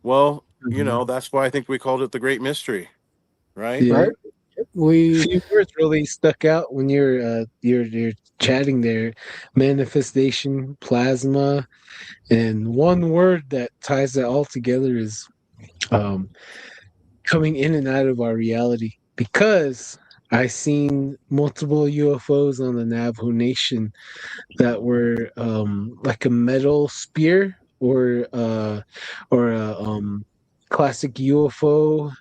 Well, you Mhm. know, that's why I think we called it the great mystery, right? Yeah. Right. We Few words really stuck out when you're chatting there. Manifestation, plasma, and one word that ties that all together is um coming in and out of our reality, because I seen multiple UFOs on the Navajo Nation that were like a metal spear or a classic UFO,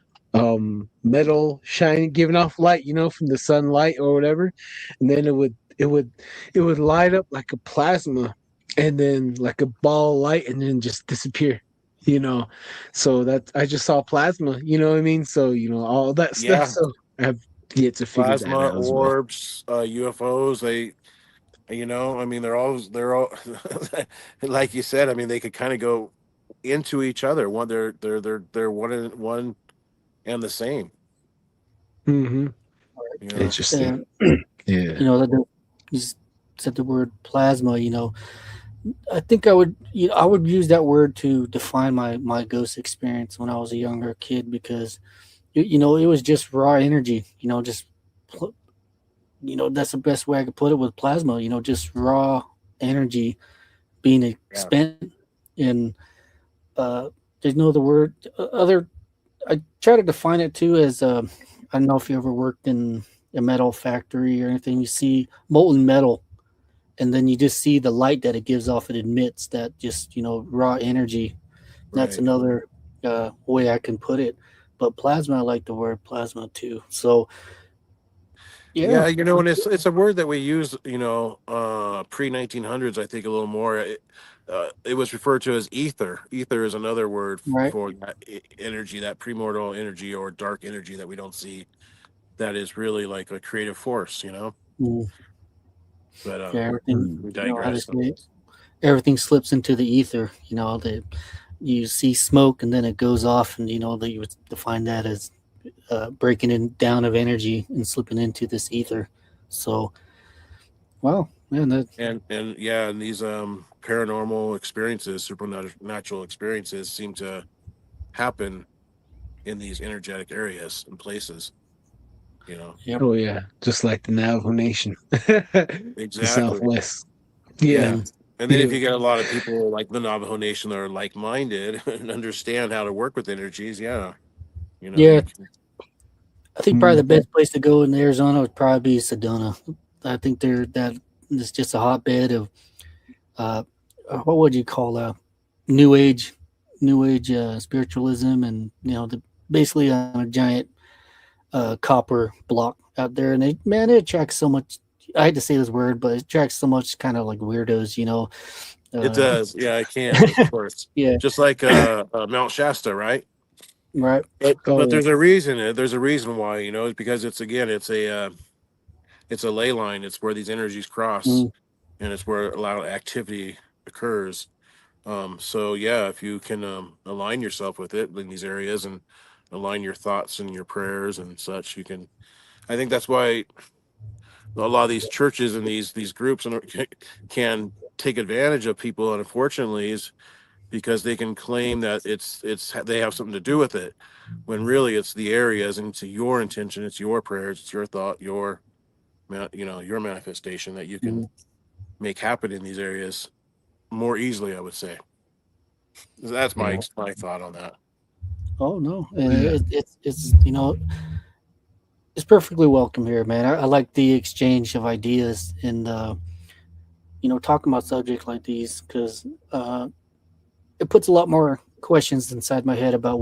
metal shining, giving off light, from the sunlight or whatever, and then it would light up like a plasma, and then like a ball of light, and then just disappear. You know, so that I just saw plasma. You know what I mean? So all that stuff. Yeah. So I've yet to figure that Plasma, out as well. orbs, UFOs, they, you know, I mean, they're all like you said, I mean, they could kind of go into each other. One, they're one and the same, Hmm. you know. Interesting. you Yeah. know that you said the word plasma. You know, I think I would use that word to define my ghost experience when I was a younger kid, because it was just raw energy. Pl- that's the best way I could put it with plasma. Just raw energy being Yeah. expended, and uh, there's no other word. Other I try to define it too as I don't know if you ever worked in a metal factory or anything. You see molten metal, and then you just see the light that it gives off. It emits that just raw energy. That's Right. another way I can put it. But plasma, I like the word plasma too. So yeah, Yeah, you know, and it's a word that we use, you know, pre 1900s, I think a little more. It was referred to as ether. Ether is another word right. for that energy, that primordial energy or dark energy that we don't see. That is really like a creative force, you know. Mm, But yeah, everything. Mm. we How to digress. say it? Everything slips into the ether. That you see smoke and then it goes off, and that you would define that as breaking in down of energy and slipping into this ether. So, wow, man, that And yeah, and these paranormal experiences, supernatural experiences seem to happen in these energetic areas and places, you know. yep. Oh yeah, just like the Navajo Nation, the Exactly. Southwest. Yeah, Yeah. Mm, And then if yeah, you get a lot of people like the Navajo Nation that are like-minded and understand how to work with energies, yeah, yeah, you can. I think probably the mhm, best place to go in Arizona would probably be Sedona. I think that it's just a hotbed of uh, what would you call new age, new age spiritualism, and basically on a giant copper block out there, and it attracts so much. I hate to say this word, but it attracts so much kind of like weirdos, It Uh, does. Yeah, I can, of course. yeah, Just like Mount Shasta, right? right. But oh there's a reason. There's a reason why, it's because it's again, it's a ley line. It's where these energies cross, Mm, and it's where a lot of activity occurs. So yeah, if you can align yourself with it in these areas and align your thoughts and your prayers and such, you can. I think that's why a lot of these churches and these groups can take advantage of people, and unfortunately, is because they can claim that it's they have something to do with it, when really it's the areas and it's your intention, it's your prayers, it's your thought, your manifestation that you can mm. make happen in these areas more easily, I would say. That's yeah, my thought on that. Oh no, and yeah, it's perfectly welcome here, man. I like the exchange of ideas and talking about subjects like these because it puts a lot more questions inside my head about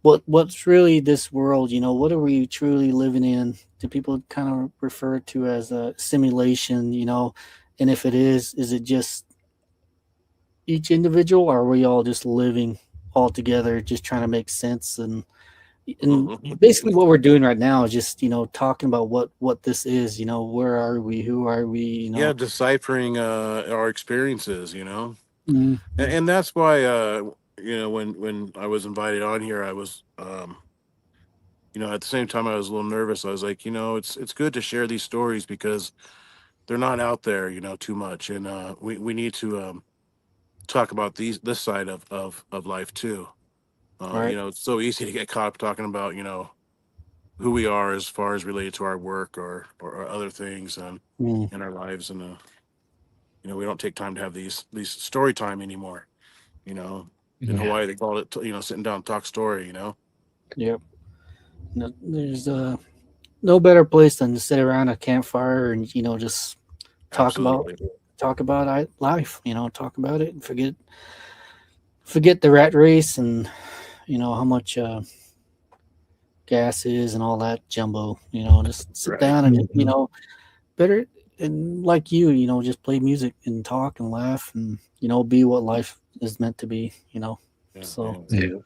what's really this world. What are we truly living in? Do people kind of refer to as a simulation? And if it is it just each individual, or are we all just living all together, just trying to make sense? And basically what we're doing right now is just talking about what this is. Where are we? Who are we? Yeah, deciphering our experiences, Mm, and that's why when I was invited on here, I was at the same time I was a little nervous. I was like, it's good to share these stories because they're not out there, too much, and we need to talk about this side of life too. right. It's so easy to get caught up talking about who we are as far as related to our work or other things Mm, in our lives, and we don't take time to have these story time anymore. You know, in yeah, Hawaii they call it sitting down and talk story. yep. No, there's no better place than to sit around a campfire and just talk about Absolutely. life. Talk about it and forget the rat race and how much gas is and all that jumbo. Just sit Right. down and mhm, better and like just play music and talk and laugh and be what life is meant to be. Yeah, So yeah. yeah.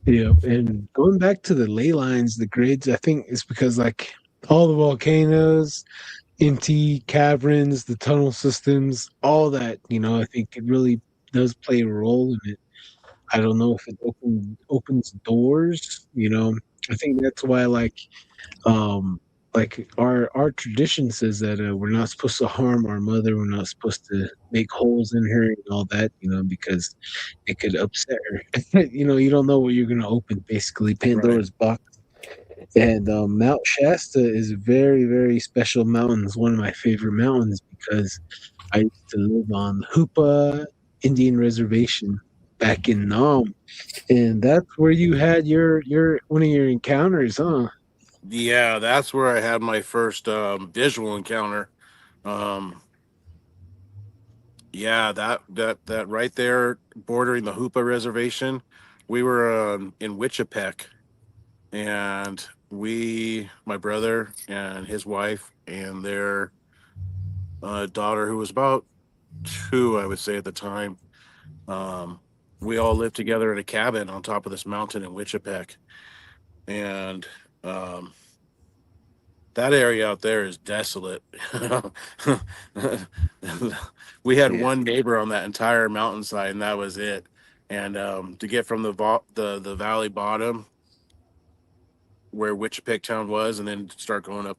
Yeah, and going back to the ley lines, the grids, I think it's because like all the volcanoes, empty caverns, the tunnel systems, all that, I think it really does play a role in it. I don't know if it opens doors, I think that's why um our tradition says that we're not supposed to harm our mother, we're not supposed to make holes in her and all that, because it could upset her. You don't know what you're gonna open, basically Right. Pandora's box. And Mount Shasta is a very, very special mountain. It's one of my favorite mountains because I used to live on Hoopa Indian Reservation back in Nam, and that's where you had your one of your encounters, huh? Yeah, that's where I had my first visual encounter. Um, yeah, that right there, bordering the Hoopa Reservation. We were in Wichipec, and my brother and his wife and their daughter, who was about two, I would say at the time. Um, we all lived together in a cabin on top of this mountain in Wichipec, and um, that area out there is desolate. We had Yeah. one neighbor on that entire mountainside, and that was it. And to get from the valley bottom where Wichipeg town was, and then start going up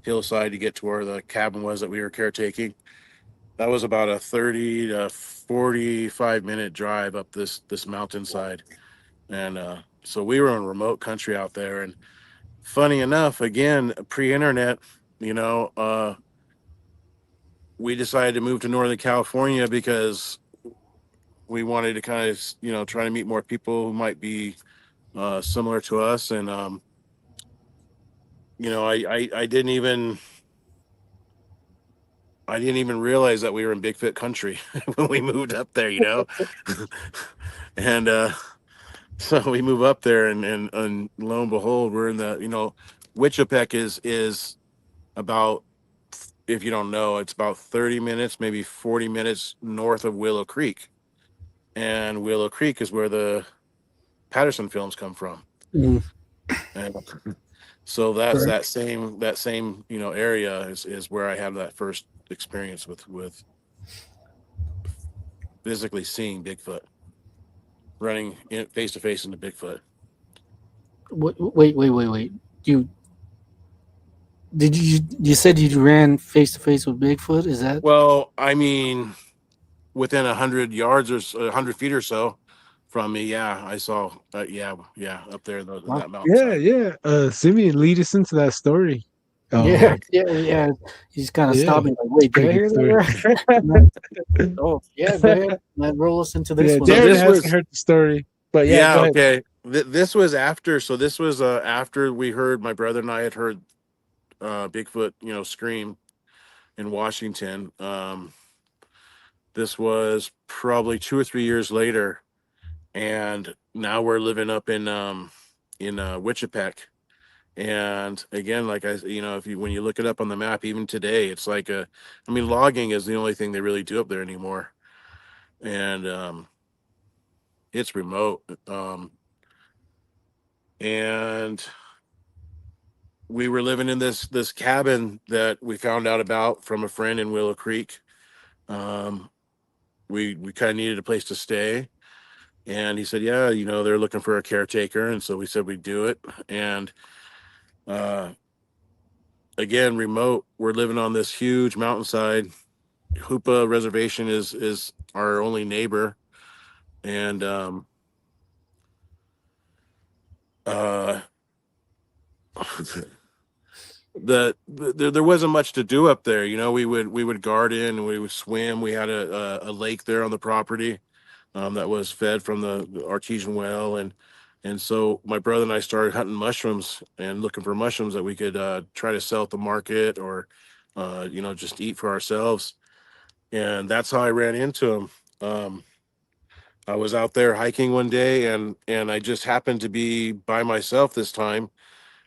hillside to get to where the cabin was that we were caretaking. That was about a 30 to 45-minute drive up this mountainside. And so we were in remote country out there. And funny enough, again, pre-internet, you know, we decided to move to Northern California because we wanted to kind of, you know, try to meet more people who might be similar to us. And you know, I didn't even realize that we were in Bigfoot country when we moved up there, you know. And so we move up there, and lo and behold, we're in the, you know, Wichipec is about, if you don't know, it's about 30 minutes, maybe 40 minutes north of Willow Creek. And Willow Creek is where the Patterson films come from. Mm. And so that's Correct. that same, you know, area is where I had that first experience with physically seeing Bigfoot, running face to face into Bigfoot. Wait. You you said you ran face to face with Bigfoot? Is that? Well, I mean, within 100 yards or 100 feet or so from me, yeah, I saw, yeah, up there in Wow. that mountainside. Yeah. Simeon, lead us into that story. Yeah. He's kind of Yeah. stopping. Like, wait, did I Pretty hear good that right? Oh, yeah. Go ahead. Man, roll us into this Yeah, one. So Jared this hasn't was, heard the story, but yeah, yeah, go ahead. okay. This was after. So this was after we heard, my brother and I had heard Bigfoot, you know, scream in Washington. This was probably 2 or 3 years later, and now we're living up in Wichipec. And again, like I, you know, if you when you look it up on the map, even today, it's like I mean, logging is the only thing they really do up there anymore, and it's remote. And we were living in this cabin that we found out about from a friend in Willow Creek. Um, we kind of needed a place to stay, and he said, yeah, you know, they're looking for a caretaker, and so we said we'd do it. And uh, again, remote. We're living on this huge mountainside. Hoopa Reservation is our only neighbor, and uh, there wasn't much to do up there. You know, we would garden, we would swim. We had a lake there on the property that was fed from the artesian well, and so my brother and I started hunting mushrooms and looking for mushrooms that we could try to sell at the market, or you know, just eat for ourselves. And that's how I ran into him. I was out there hiking one day, and I just happened to be by myself this time,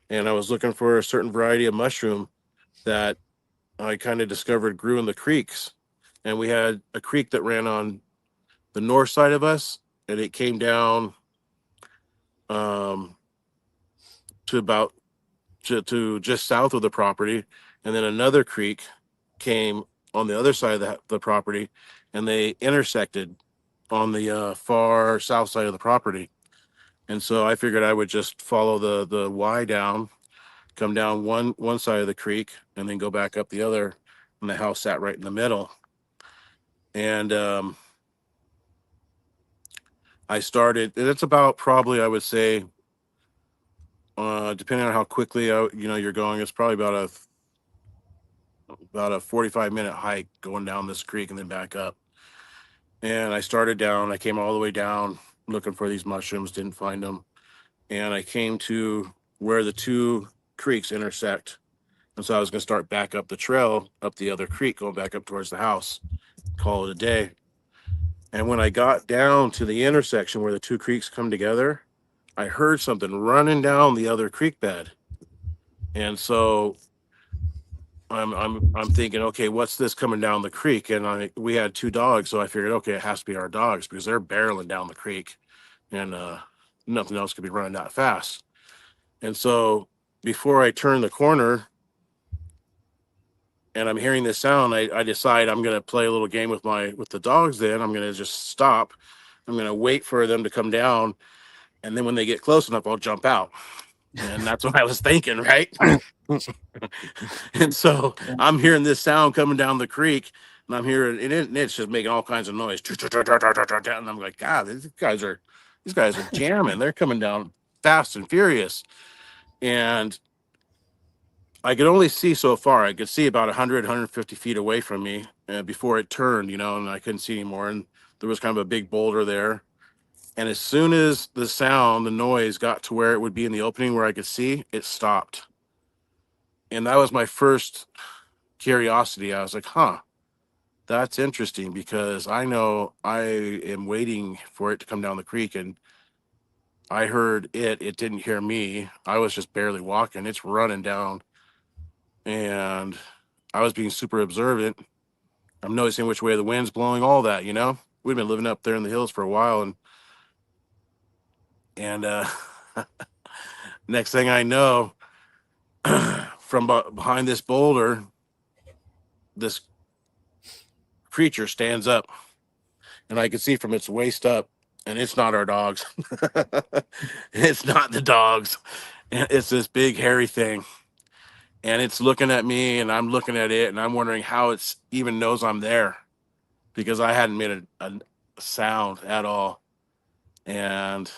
and I was looking for a certain variety of mushroom that I kind of discovered grew in the creeks. And we had a creek that ran on the north side of us, and it came down um, to about to just south of the property, and then another creek came on the other side of the property, and they intersected on the far south side of the property. And so I figured I would just follow the Y down, come down one side of the creek, and then go back up the other. And the house sat right in the middle. And I started. And it's about, probably, I would say, depending on how quickly you're going, it's probably about a 45-minute hike going down this creek and then back up. And I started down. I came all the way down looking for these mushrooms, didn't find them. And I came to where the two creeks intersect. And so I was going to start back up the trail, up the other creek, going back up towards the house, call it a day. And when I got down to the intersection where the two creeks come together, I heard something running down the other creek bed. And so I'm thinking, okay, what's this coming down the creek? And we had two dogs, so I figured, okay, it has to be our dogs because they're barreling down the creek, and nothing else could be running that fast. And so before I turn the corner and I'm hearing this sound, I decide I'm going to play a little game with the dogs. Then I'm going to just stop. I'm going to wait for them to come down, and then when they get close enough, I'll jump out. And that's what I was thinking, right? And so I'm hearing this sound coming down the creek, and I'm hearing it's just making all kinds of noise. And I'm like, God, these guys are jamming. They're coming down fast and furious. And I could only see so far. I could see about 100, 150 feet away from me before it turned, and I couldn't see anymore. And there was kind of a big boulder there. And as soon as the noise got to where it would be in the opening where I could see, it stopped. And that was my first curiosity. I was like, huh, that's interesting, because I know I am waiting for it to come down the creek, and I heard it didn't hear me. I was just barely walking. It's running down, and I was being super observant. I'm noticing which way the wind's blowing, all that, We've been living up there in the hills for a while, and next thing I know, from behind this boulder, this creature stands up, and I can see from its waist up, and it's not our dogs. It's not the dogs. It's this big hairy thing, and it's looking at me, and I'm looking at it, and I'm wondering how it's even knows I'm there, because I hadn't made a sound at all. And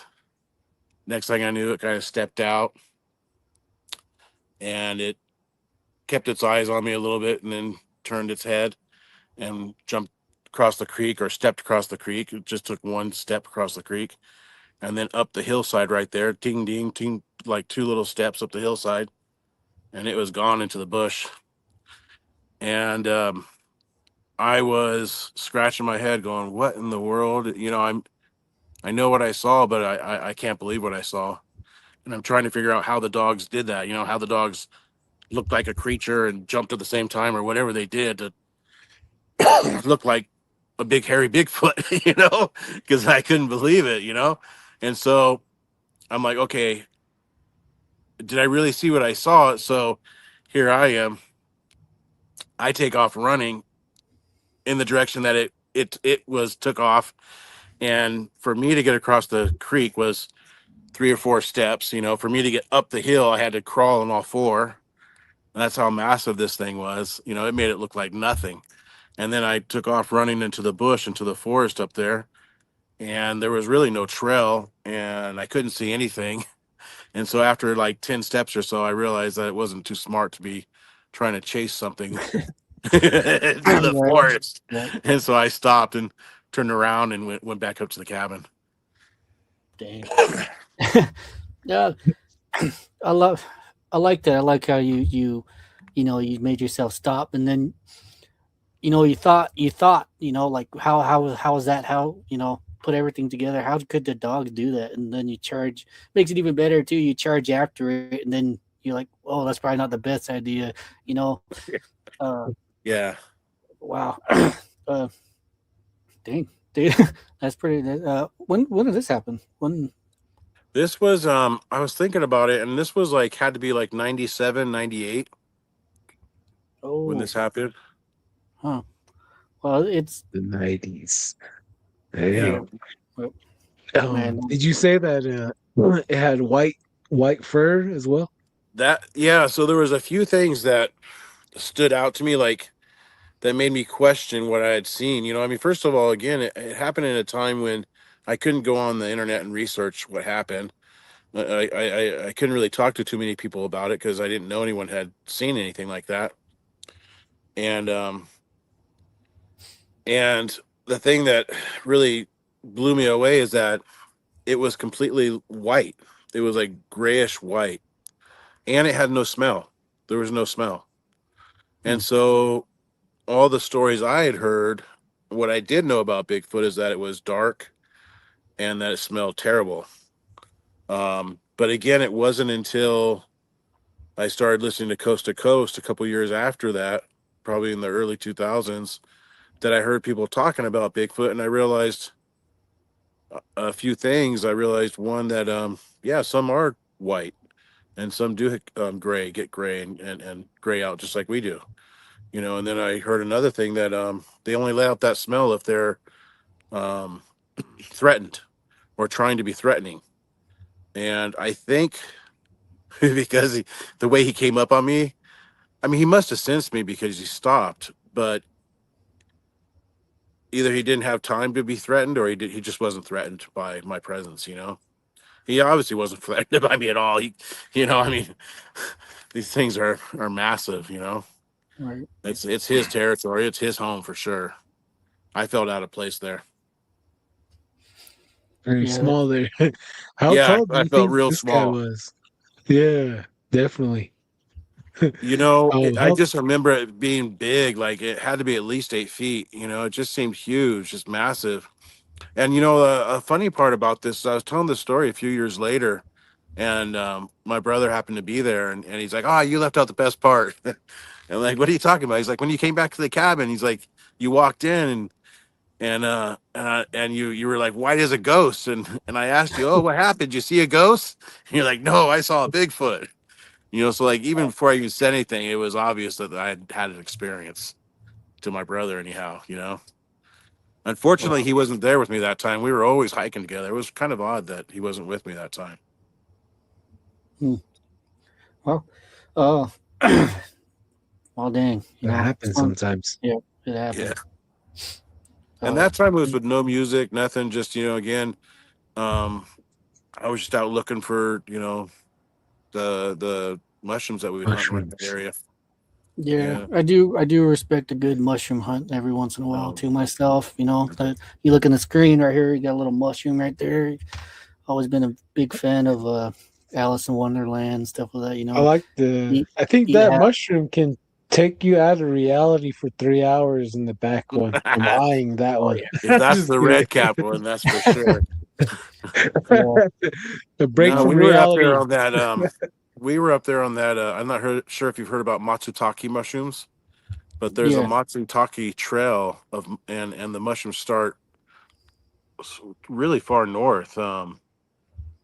next thing I knew, it kind of stepped out, and it kept its eyes on me a little bit, and then turned its head and jumped across the creek, or stepped across the creek. It just took one step across the creek, and then up the hillside right there, ting, ding, ting, like 2 little steps up the hillside, and it was gone into the bush. And I was scratching my head going, what in the world? I know what I saw, but I can't believe what I saw. And I'm trying to figure out how the dogs did that, how the dogs looked like a creature and jumped at the same time, or whatever they did to look like a big hairy Bigfoot, because I couldn't believe it, And so I'm like, okay, did I really see what I saw? So here I am. I take off running in the direction that it was took off. And for me to get across the creek was 3 or 4 steps. For me to get up the hill, I had to crawl on all 4. And that's how massive this thing was. It made it look like nothing. And then I took off running into the bush, into the forest up there. And there was really no trail, and I couldn't see anything. And so after like 10 steps or so, I realized that it wasn't too smart to be trying to chase something to the forest. And so I stopped and turned around and went back up to the cabin. Dang. Yeah. I like that. I like how you made yourself stop, and then you thought like how was that, how put everything together, how could the dog do that? And then you charge, makes it even better too, you charge after it, and then you're like, oh, that's probably not the best idea. Yeah. Wow. Dang, dude. That's pretty. When did this happen? When? This was I was thinking about it, and this was like had to be like 97, 98 when this happened. Huh. Well, it's the 90s. Yeah. Did you say that it had white fur as well? So there was a few things that stood out to me, like that made me question what I had seen. First of all, again, it happened in a time when I couldn't go on the internet and research what happened. I couldn't really talk to too many people about it because I didn't know anyone had seen anything like that. And the thing that really blew me away is that it was completely white. It was like grayish white, and it had no smell. There was no smell. And so all the stories I had heard, what I did know about Bigfoot is that it was dark and that it smelled terrible. But again, it wasn't until I started listening to Coast to Coast a couple years after that, probably in the early 2000s, that I heard people talking about Bigfoot, and I realized a few things. I realized, one, that some are white, and some do get gray and gray out just like we do. And then I heard another thing that they only let out that smell if they're threatened or trying to be threatening. And I think because the way he came up on me. I mean, he must have sensed me because he stopped, but either he didn't have time to be threatened, or he just wasn't threatened by my presence. He obviously wasn't threatened by me at all. I mean, these things are massive. Right. It's his territory. It's his home for sure. I felt out of place there. Very Yeah. small there. How Yeah, tall do I you felt think real this guy small. was? Yeah, definitely. I How just remember it being big. Like it had to be at least 8 feet. It just seemed huge, just massive. And a funny part about this, I was telling this story a few years later, and my brother happened to be there, and he's like, "Oh, you left out the best part." And I'm like, "What are you talking about?" He's like, "When you came back to the cabin," he's like, "You walked in and you were like white as a ghost, and I asked you, oh, what happened? Did you see a ghost?" And you're like, "No, I saw a Bigfoot." So like even before I even said anything, it was obvious that I had an experience to my brother anyhow. Unfortunately, he wasn't there with me that time. We were always hiking together. It was kind of odd that he wasn't with me that time. Well, well, dang, that happens it's fun. sometimes. Yeah, it happened. Yeah. And that time it was with no music, nothing. Just again, I was just out looking for the mushrooms that we would hunt around the Mushrooms. area. Yeah, Yeah. I do respect a good mushroom hunt every once in a while too myself. You look in the screen right here, you got a little mushroom right there. Always been a big fan of Alice in Wonderland, stuff like that. I like Eat, I think eat that half. mushroom can take you out of reality for 3 hours in the back one. I'm eyeing that Oh one. yeah, If that's Just the kidding. red cap one, that's for sure. yeah, A break No, from we were up there reality. on that. I'm not sure if you've heard about matsutake mushrooms, but there's a yeah. matsutake trail and the mushrooms start really far north.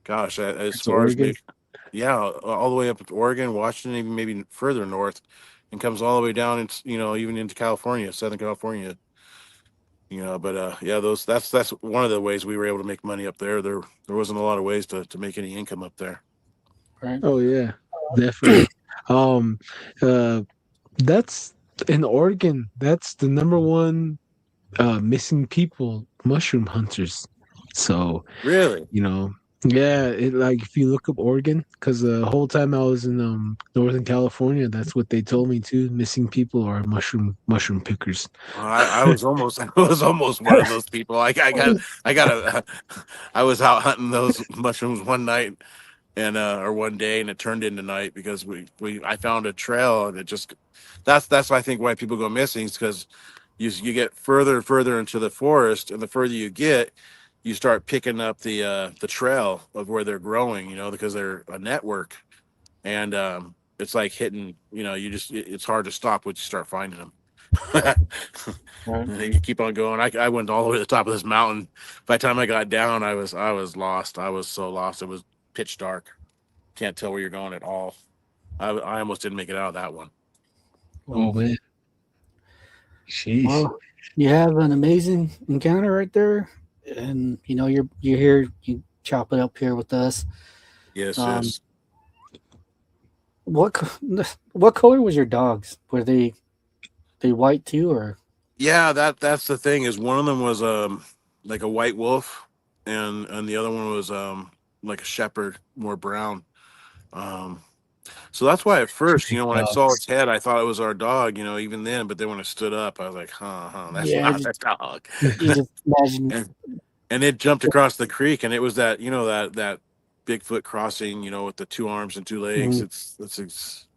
Gosh, as It's far as Oregon. maybe, yeah, all the way up to Oregon, Washington, even maybe further north, and comes all the way down into even into California, Southern California. But yeah, that's one of the ways we were able to make money up there. There wasn't a lot of ways to make any income up there. Right. Oh yeah, definitely. Um, uh, that's in Oregon. That's the number one missing people, mushroom hunters. So, Really? you know, yeah, like if you look up Oregon, because the whole time I was in Northern California, that's what they told me too. Missing people are mushroom pickers. I was almost I was almost one of those people. I was out hunting those mushrooms one night and or one day, and it turned into night because I found a trail, and it just that's I think why people go missing, is because you get further and further into the forest, and the further you get, you start picking up the trail of where they're growing, because they're a network, and it's like hitting, it's hard to stop once you start finding them. Right. And then you keep on going. I went all the way to the top of this mountain. By the time I got down, I was lost. I was so lost. It was pitch dark. Can't tell where you're going at all. I almost didn't make it out of that one. Oh man, sheesh. Well, you have an amazing encounter right there, and you're here. You chop it up here with us. Yes, Um, yes. what color was your dogs? Were they white too, or? Yeah, that's the thing, is one of them was like a white wolf, and the other one was like a shepherd, more brown. Um so that's why at first, Big when I saw dogs. its head, I thought it was our dog, even then, but then when it stood up, I was like, that's Yeah, not that dog. you just imagine. and and it jumped across the creek, and it was that, that Bigfoot crossing, with the two arms and two legs. Mhm. It's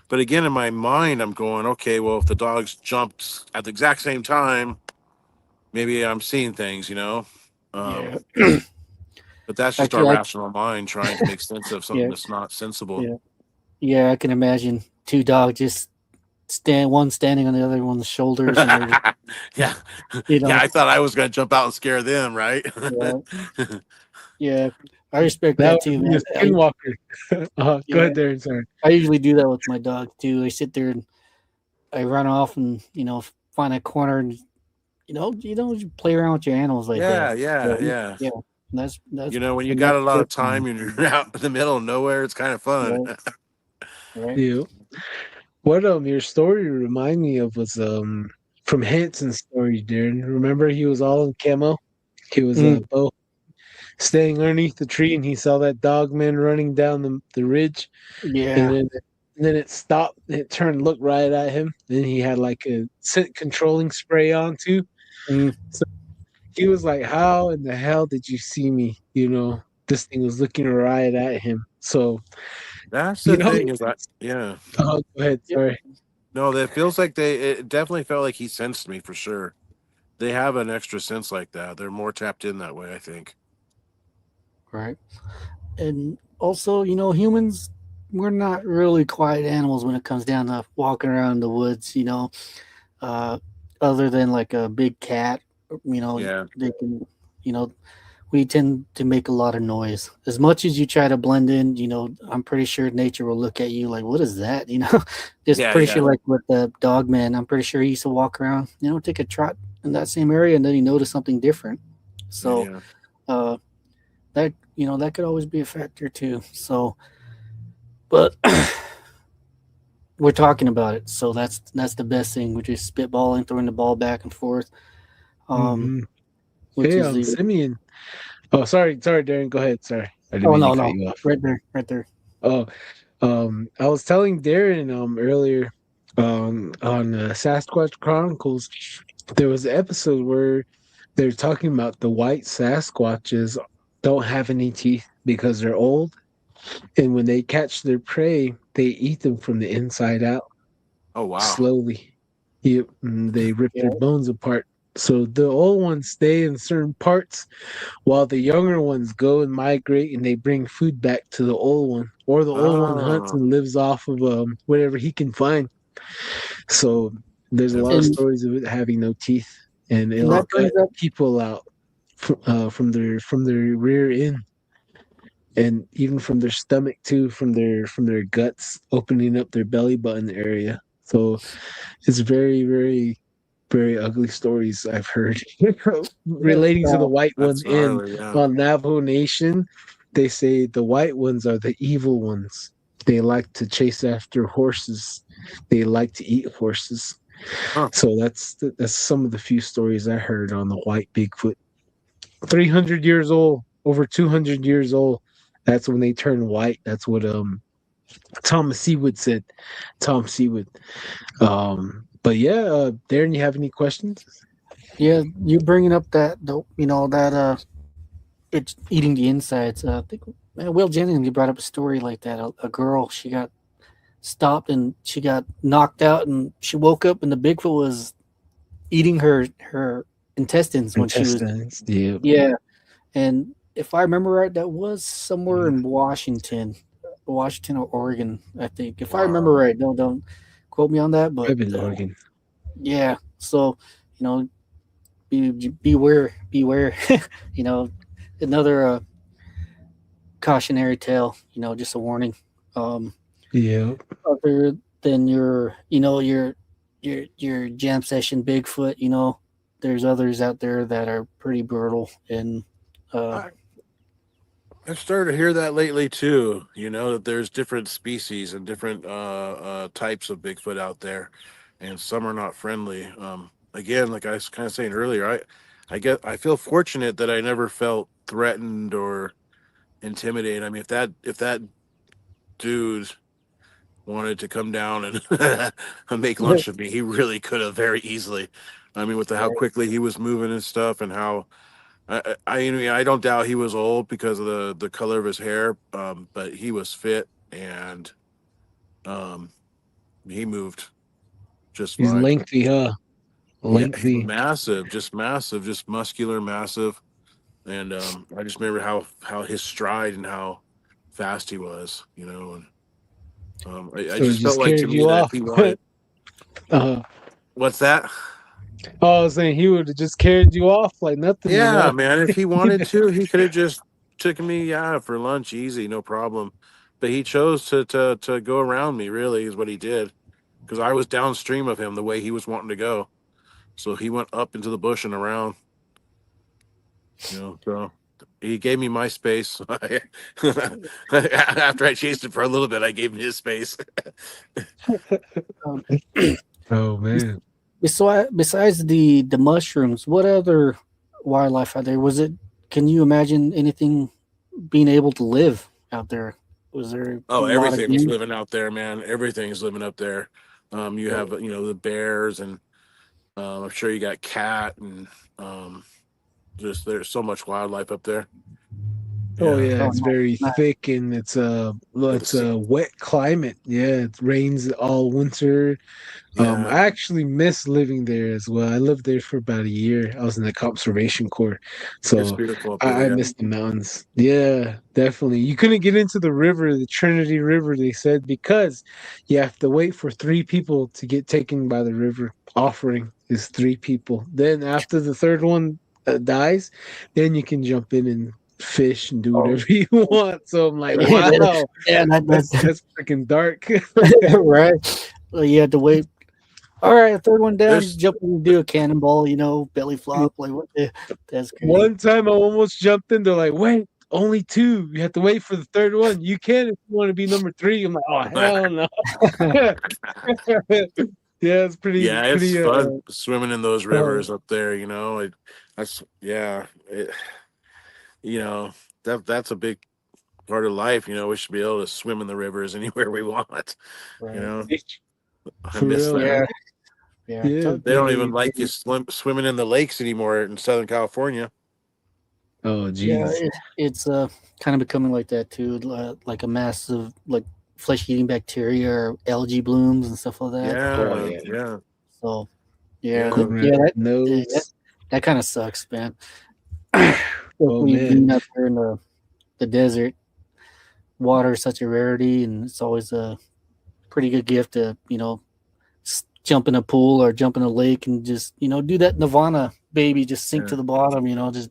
but again, in my mind, I'm going, okay, well, if the dogs jumped at the exact same time, maybe I'm seeing things. Um, Yeah, but that's I just our can. rational mind trying to make sense of something Yeah, that's not sensible. yeah, yeah. I can imagine two dogs just one standing on the other one's shoulders, and they're just, Yeah. you Yeah, know, I thought I was going to jump out and scare them, right? yeah, yeah. I respect That that would too, be a man. skinwalker. Go Yeah, ahead, Darren. Sorry. I usually do that with my dog too. I sit there and I run off and find a corner and you play around with your animals like Yeah, that. yeah, So, yeah. yeah, That's When you and got that's a lot good of time and you're out in the middle of nowhere, it's kind of fun. right, right. Yeah. What your story remind me of was from Hanson's story, Darren. Remember he was all in camo? He was Mm, bow staying underneath the tree and he saw that dog man running down the ridge and yeah. then it stopped, it turned, looked right at him. Then he had like a scent controlling spray on too. Mm, So he was like, how in the hell did you see me? This thing was looking right at him. So, That's you the know, thing is that, yeah. oh, go ahead. yep. Sorry. No, that feels like it definitely felt like he sensed me for sure. They have an extra sense like that. They're more tapped in that way, I think. Right. And also, humans, we're not really quiet animals when it comes down to walking around the woods. Uh, other than like a big cat, Yeah. they can, you know, we tend to make a lot of noise. As much as you try to blend in, I'm pretty sure nature will look at you like, what is that? Just Yeah, pretty yeah. sure like with the dog man, I'm pretty sure he used to walk around, take a trot in that same area and then he noticed something different. So, Yeah. uh, that could always be a factor too. So, but we're talking about it. So that's the best thing. We're just spitballing, throwing the ball back and forth. Um, Hmm. which Hey, is the Simeon. Oh, sorry, Darren. Go ahead. Sorry, I didn't oh mean to no cut no you off. right there right there. Oh, I was telling Darren earlier on Sasquatch Chronicles, there was an episode where they're talking about the white Sasquatches don't have any teeth because they're old, and when they catch their prey, they eat them from the inside out Oh wow. slowly. Yep, and they rip their Yeah. bones apart. So the old ones stay in certain parts while the younger ones go and migrate and they bring food back to the old one, or the old one hunts Oh, and lives off of whatever he can find. So there's a lot of And stories of it having no teeth, and and it'll that gut brings up people out from their rear end, and even from their stomach too, from their guts, opening up their belly button area. So it's very, very, very ugly stories I've heard yeah, relating to the white one. that's And gnarly. Yeah. on Navajo Nation, they say the white ones are the evil ones. They like to chase after horses. They like to eat horses. Huh. So that's some of the few stories I heard on the white Bigfoot. 300 years old, over 200 years old. That's when they turn white. That's what Thomas Seawood said. Tom Seawood. But yeah, Darren, you have any questions? yeah, you bringing up that it's eating the insides. I think Will Jennings, you brought up a story like that. A girl, she got stopped and she got knocked out and she woke up and the Bigfoot was eating her intestines when she was Intestines. Yeah. yeah. And if I remember right, that was somewhere in Washington or Oregon, I think. If I remember Wow. right, don't quote me on that, but I've been Oregon. yeah. So beware. Another cautionary tale. Just a warning. Um, Yeah. other than your jam session Bigfoot, there's others out there that are pretty brutal and uh, I, I've started to hear that lately too. That there's different species and different types of Bigfoot out there, and some are not friendly. Again, like I was kind of saying earlier, I feel fortunate that I never felt threatened or intimidated. I mean, if that dude wanted to come down and make lunch of me, he really could have very easily. I mean, with how right. quickly he was moving and stuff, and how I don't doubt he was old because of the color of his hair, but he was fit and um, he moved just He's fine. lengthy, huh? Yeah, he's Lengthy. massive, just muscular, massive, and I just remember how his stride and how fast he was, and I So it just felt just like to carried me you that if off. he wanted, uh, what's that? oh, I was saying he would have just carried you off like nothing, Yeah, man. If he wanted to, he could have just taken me, yeah, for lunch, easy, no problem. But he chose to go around me. Really, is what he did, because I was downstream of him the way he was wanting to go. So he went up into the bush and around. So He gave me my space. After I chased it for a little bit, I gave him his space. Um, Oh man. besides the mushrooms, what other wildlife are there? Can you imagine anything being able to live out there? Was there a Oh, lot of everything was game? living out there, man. Everything's living up there. You have the bears, and I'm sure you got cat, and just there's so much wildlife up there. Oh yeah, Oh, it's very nice. thick and it's Yeah, it's a wet climate. Yeah, it rains all winter. yeah, I actually miss living there as well. I lived there for about a year. I was in the conservation corps, it's so beautiful up there. I Yeah, miss the mountains. Yeah, definitely. You couldn't get into the river, the Trinity River, they said, because you have to wait for three people to get taken by the river. Offering is three people. Then after the third one dies, then you can jump in and fish and do Oh, whatever you want. So I'm like, yeah, wow, yeah, that's that's that's freaking dark. right. Well, you had to wait. All right, third one down, you there's jump in and do a cannonball, belly flop. Like what that's crazy. One time I almost jumped in. They're like, wait, only two. You have to wait for the third one. You can if you want to be number three. I'm like, oh hell no. Yeah, it's yeah, it's pretty fun swimming in those fun. rivers up there. That's yeah, that's a big part of life. We should be able to swim in the rivers anywhere we want. You Right. know, I For miss real, that. Yeah, man. yeah. Yeah, They don't even very, like you very. swimming in the lakes anymore in Southern California. Oh Yeah, geez. it's kind of becoming like that too, like a massive like flesh-eating bacteria or algae blooms and stuff like that. Oh Yeah, yeah. yeah, So yeah, yeah. Correct. that, Nose. that kind of sucks, man. Oh Especially man. being out there in the desert, water is such a rarity, and it's always a pretty good gift to jump in a pool or jump in a lake and just do that Nirvana baby, just sink to the bottom. Just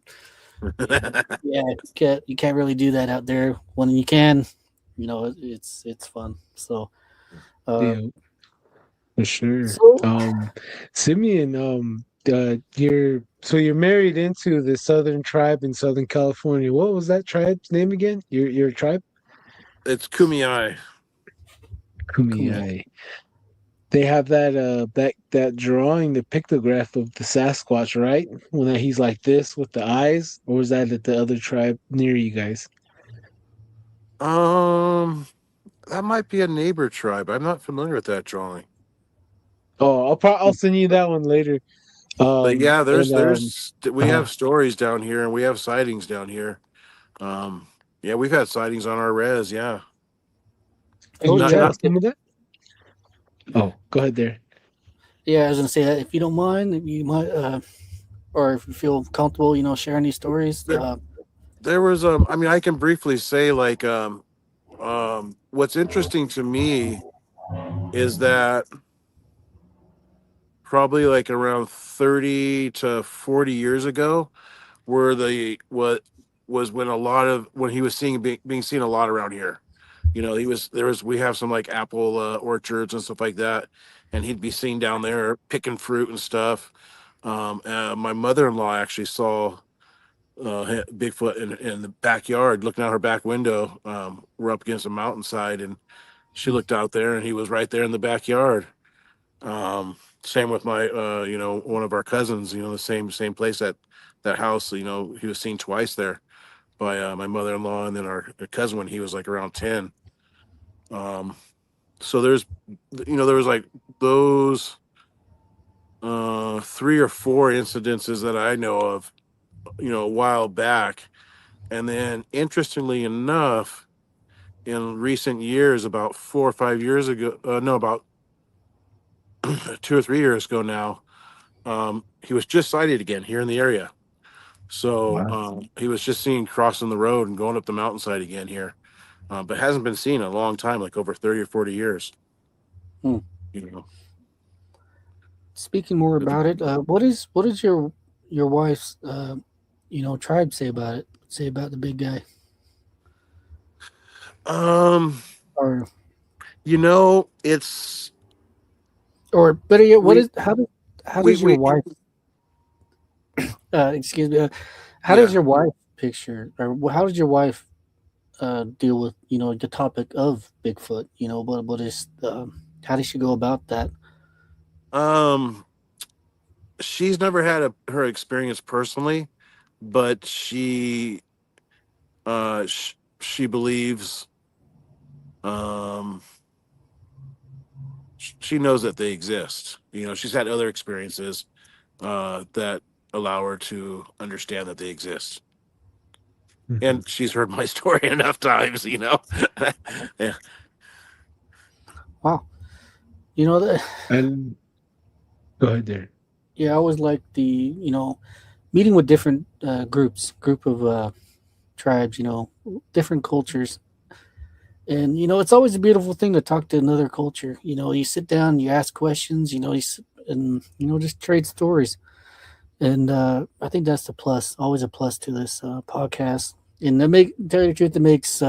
yeah, you can't really do that out there. When you can, it's fun. So, uh, Yeah, for sure. so Simeon, you're married into the Southern tribe in Southern California. What was that tribe's name again? Your tribe? It's Kumeyaay. cool. Kumeyaay. They have that drawing, the pictograph of the Sasquatch, right? When he's like this with the eyes, or was that at the other tribe near you guys? Um, that might be a neighbor tribe. I'm not familiar with that drawing. Oh, I'll send you that one later. But yeah, And we have stories down here, and we have sightings down here. Um, yeah, we've had sightings on our res. Yeah, can Oh you not yeah, tell not us some of that? Oh, go ahead there. yeah. I was gonna say that if you don't mind, you might, or if you feel comfortable, sharing these stories. there, there was I mean, I can briefly say what's interesting to me is that probably like around 30 to 40 years ago were the what was when a lot of when he was being seen a lot around here. We have some like apple orchards and stuff like that, and he'd be seen down there picking fruit and stuff. My mother-in-law actually saw Bigfoot in the backyard, looking out her back window. We're up against a mountainside, and she looked out there, and he was right there in the backyard. Same with my, one of our cousins. The same place, that house. He was seen twice there by my mother-in-law, and then our cousin when he was like around 10. So there was like those three or four incidences that I know of, a while back. And then interestingly enough, in recent years, about 4 or 5 years ago, no, about 2 or 3 years ago now, he was just sighted again here in the area. So Wow. he was just seen crossing the road and going up the mountainside again here, but hasn't been seen in a long time, like over 30 or 40 years. Hmm. You know, Speaking more It's- about it, what is your wife's tribe say about it? Say about the big guy, um, or it's better yet, what we is how we does your we wife? Excuse me. How does yeah. your wife picture, or how did your wife deal with the topic of Bigfoot? What is how did she go about that? Um, she's never had her experience personally, but she believes, um she knows that they exist. She's had other experiences that allow her to understand that they exist. And she's heard my story enough times. Yeah. Wow, you know that. And go ahead there. Yeah, I always like the meeting with different group of tribes, different cultures. And it's always a beautiful thing to talk to another culture. You sit down, you ask questions, and just trade stories. And I think that's the plus, always a plus to this podcast. And tell you the truth, it makes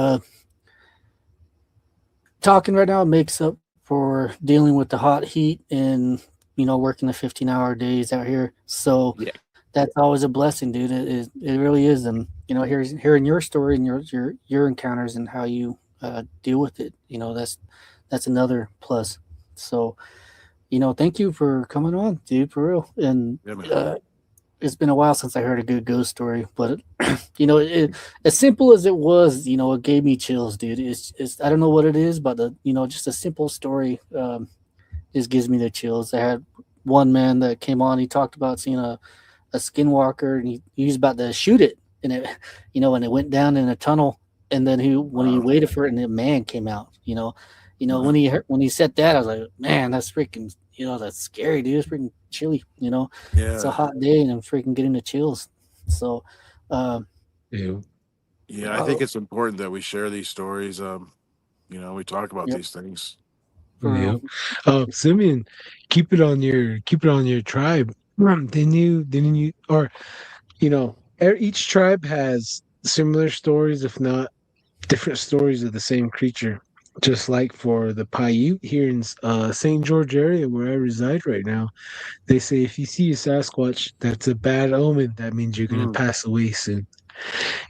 talking right now, it makes up for dealing with the hot heat and working the 15-hour days out here. So Yeah. that's always a blessing, dude. It really is. And hearing your story and your encounters and how you deal with it, that's another plus. So thank you for coming on, dude, for real. And Yeah, man. it's been a while since I heard a good ghost story, but as simple as it was, it gave me chills, dude. It's I don't know what it is, but just a simple story just gives me the chills. I had one man that came on. He talked about seeing a skinwalker, and he was about to shoot it, and it and it went down in a tunnel, and then when he waited for it, and the man came out. When he said that, I was like, man, that's freaking that's scary, dude. It's freaking chilly. Yeah. It's a hot day, and I'm freaking getting the chills. So, Yeah. I think it's important that we share these stories. We talk about these things. Yeah. Simeon, keep it on your tribe. Didn't you, or each tribe has similar stories, if not different stories of the same creature. Just like for the Paiute here in St. George area where I reside right now, they say if you see a Sasquatch, that's a bad omen. That means you're gonna pass away soon.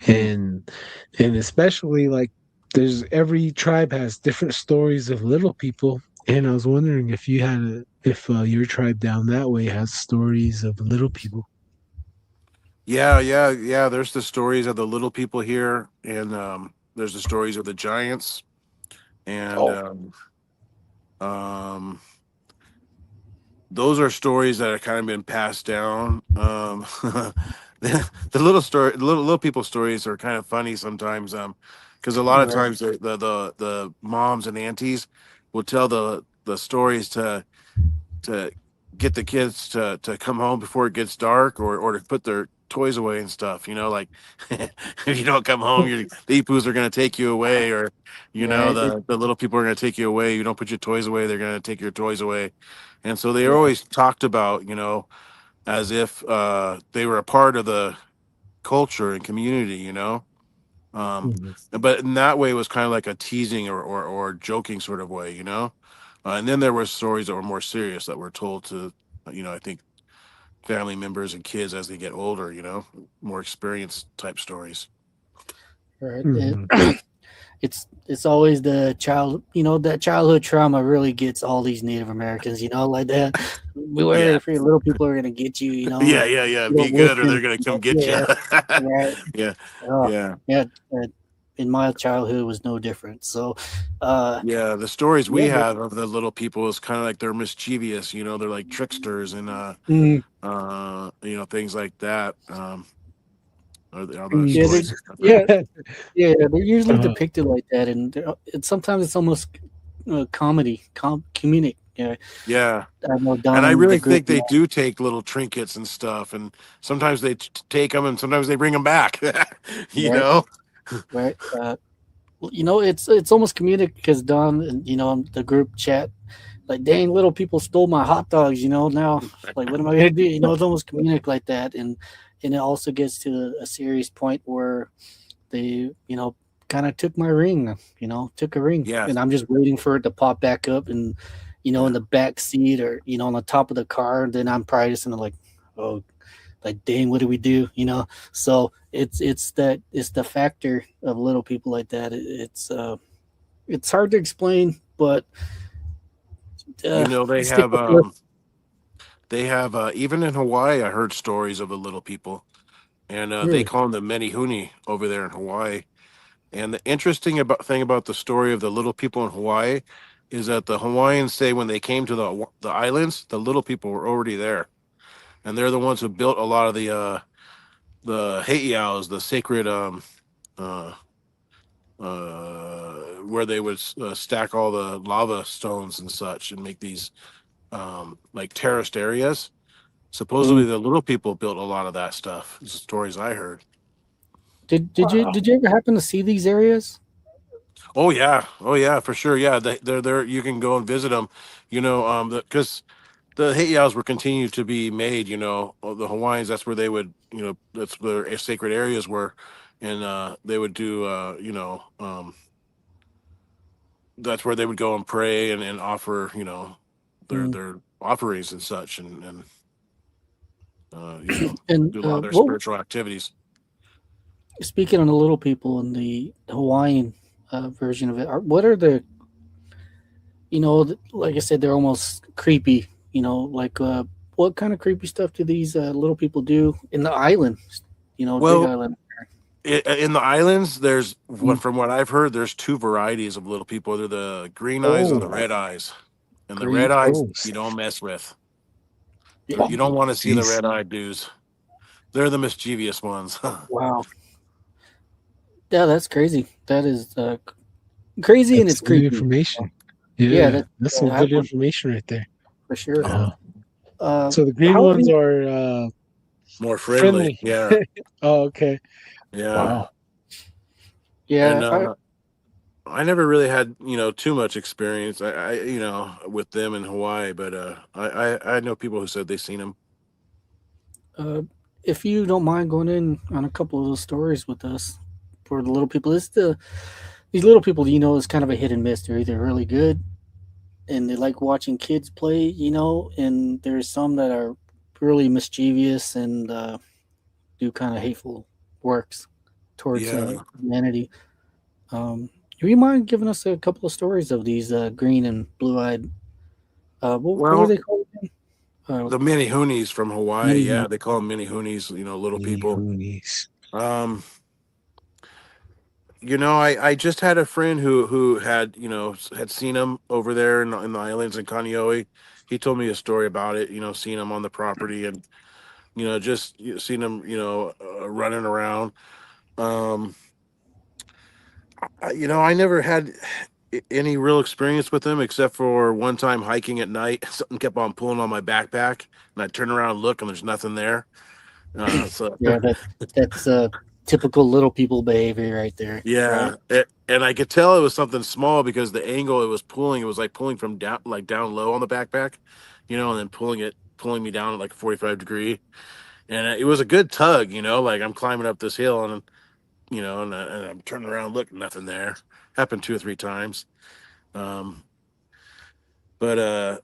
And especially like there's every tribe has different stories of little people. And I was wondering if your tribe down that way has stories of little people. Yeah. There's the stories of the little people here, and there's the stories of the giants, and those are stories that have kind of been passed down. The little people stories are kind of funny sometimes, because a lot of times the moms and aunties will tell the stories to get the kids to come home before it gets dark, or to put their toys away and stuff. Like if you don't come home, the Ipoos are going to take you away, or the little people are going to take you away. You don't put your toys away, they're going to take your toys away. And so they are always talked about, as if they were a part of the culture and community. But in that way, it was kind of like a teasing or joking sort of way. And then there were stories that were more serious that were told to, I think, family members and kids as they get older, more experienced type stories. Right. It's always the child, that childhood trauma really gets all these Native Americans, like that. We worry if your little people are gonna get you, Yeah. Be good, or they're gonna come get you. Right. Yeah. In my childhood, it was no different. So, the stories we have of the little people is kind of like they're mischievous. They're like tricksters and things like that. They're usually depicted like that, and sometimes it's almost comedic. Yeah. And I really think they do take little trinkets and stuff, and sometimes they take them, and sometimes they bring them back. Know. Right. It's almost comedic because Don and the group chat, like, dang, little people stole my hot dogs. Now, like, what am I gonna do? It's almost comedic like that, and it also gets to a serious point where they, kind of took my ring. Took a ring, and I'm just waiting for it to pop back up, and in the back seat or on the top of the car. And then I'm probably just gonna like like, dang, what do we do? So it's the factor of little people like that. It's hard to explain, but You know, stick with it. they have even in Hawaii. I heard stories of the little people, and they Really? call them the Menehune over there in Hawaii. And the interesting thing about the story of the little people in Hawaii is that the Hawaiians say when they came to the islands, the little people were already there, and they're the ones who built a lot of the heiaus, the sacred uh, where they would stack all the lava stones and such, and make these like terraced areas. Supposedly, Mm. the little people built a lot of that stuff. These are stories I heard. Did you ever happen to see these areas? Oh yeah, for sure. Yeah, they're there. You can go and visit them. You know, because the heiaus were continued to be made. You know, the Hawaiians. That's where they would. You know, that's where their sacred areas were, and they would do. That's where they would go and pray and offer. You know, Mm. their offerings and such, and you know, And do a lot of their what spiritual activities. speaking on the little people in the Hawaiian version of it, what are the like I said, they're almost creepy. Like what kind of creepy stuff do these little people do in the island? Big Well, island. in the islands, there's Mm. from what I've heard, there's two varieties of little people. They're the green eyes and the Oh, red eyes. And the Green. red eyes oh, you don't mess with. Yeah. You don't want to see the jeez. red eyed dudes. They're the mischievous ones. Wow. Yeah, that's crazy. That is crazy, and That's it's good creepy. information. Yeah, Yeah, that's some that good one information right there. for sure. Yeah. Uh, So the green how ones do are More friendly. friendly. Yeah. Oh, okay. Yeah. Wow. And Yeah, I never really had, too much experience. With them in Hawaii, but I know people who said they've seen them. uh, if you don't mind going in on a couple of those stories with us for the little people, these little people, is kind of a hit and miss. They're either really good and they like watching kids play, and there's some that are really mischievous and do kind of hateful works towards Yeah. humanity. Do you mind giving us a couple of stories of these green and blue-eyed? What were Well, they called again? the mini hoonies from Hawaii. Mini. Yeah, they call them mini hoonies. Little Mini people. hoonies. Um, I just had a friend who had had seen them over there in the islands in Kaneohe. He told me a story about it. Seeing them on the property and just seeing them running around. Um, I never had any real experience with them except for one time hiking at night. Something kept on pulling on my backpack, and I turn around and look, and there's nothing there. So Yeah, that's typical little people behavior right there. Right. yeah, and I could tell it was something small because the angle it was like pulling from down, like down low on the backpack, and then pulling me down at like a 45 degree, and it was a good tug, like I'm climbing up this hill and and I'm turning around, look, nothing there. Happened 2 or 3 times, um, but I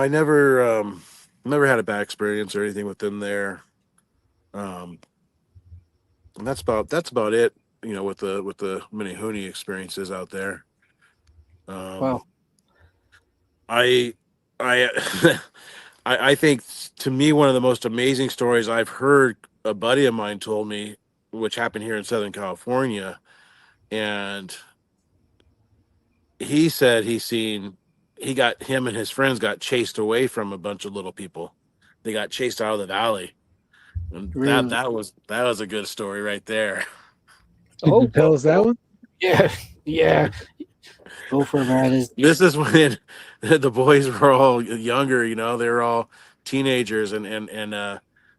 never had a bad experience or anything with them there, and that's about it. With the mini hooney experiences out there. Um, Wow. I I I think to me one of the most amazing stories I've heard a buddy of mine told me, which happened here in Southern California, and he said him and his friends got chased away from a bunch of little people. They got chased out of the valley, and that Really? that was a good story right there. Did you Oh, tell us that one? yeah, yeah. Go for it, man. This is when the boys were all younger, they were all teenagers, and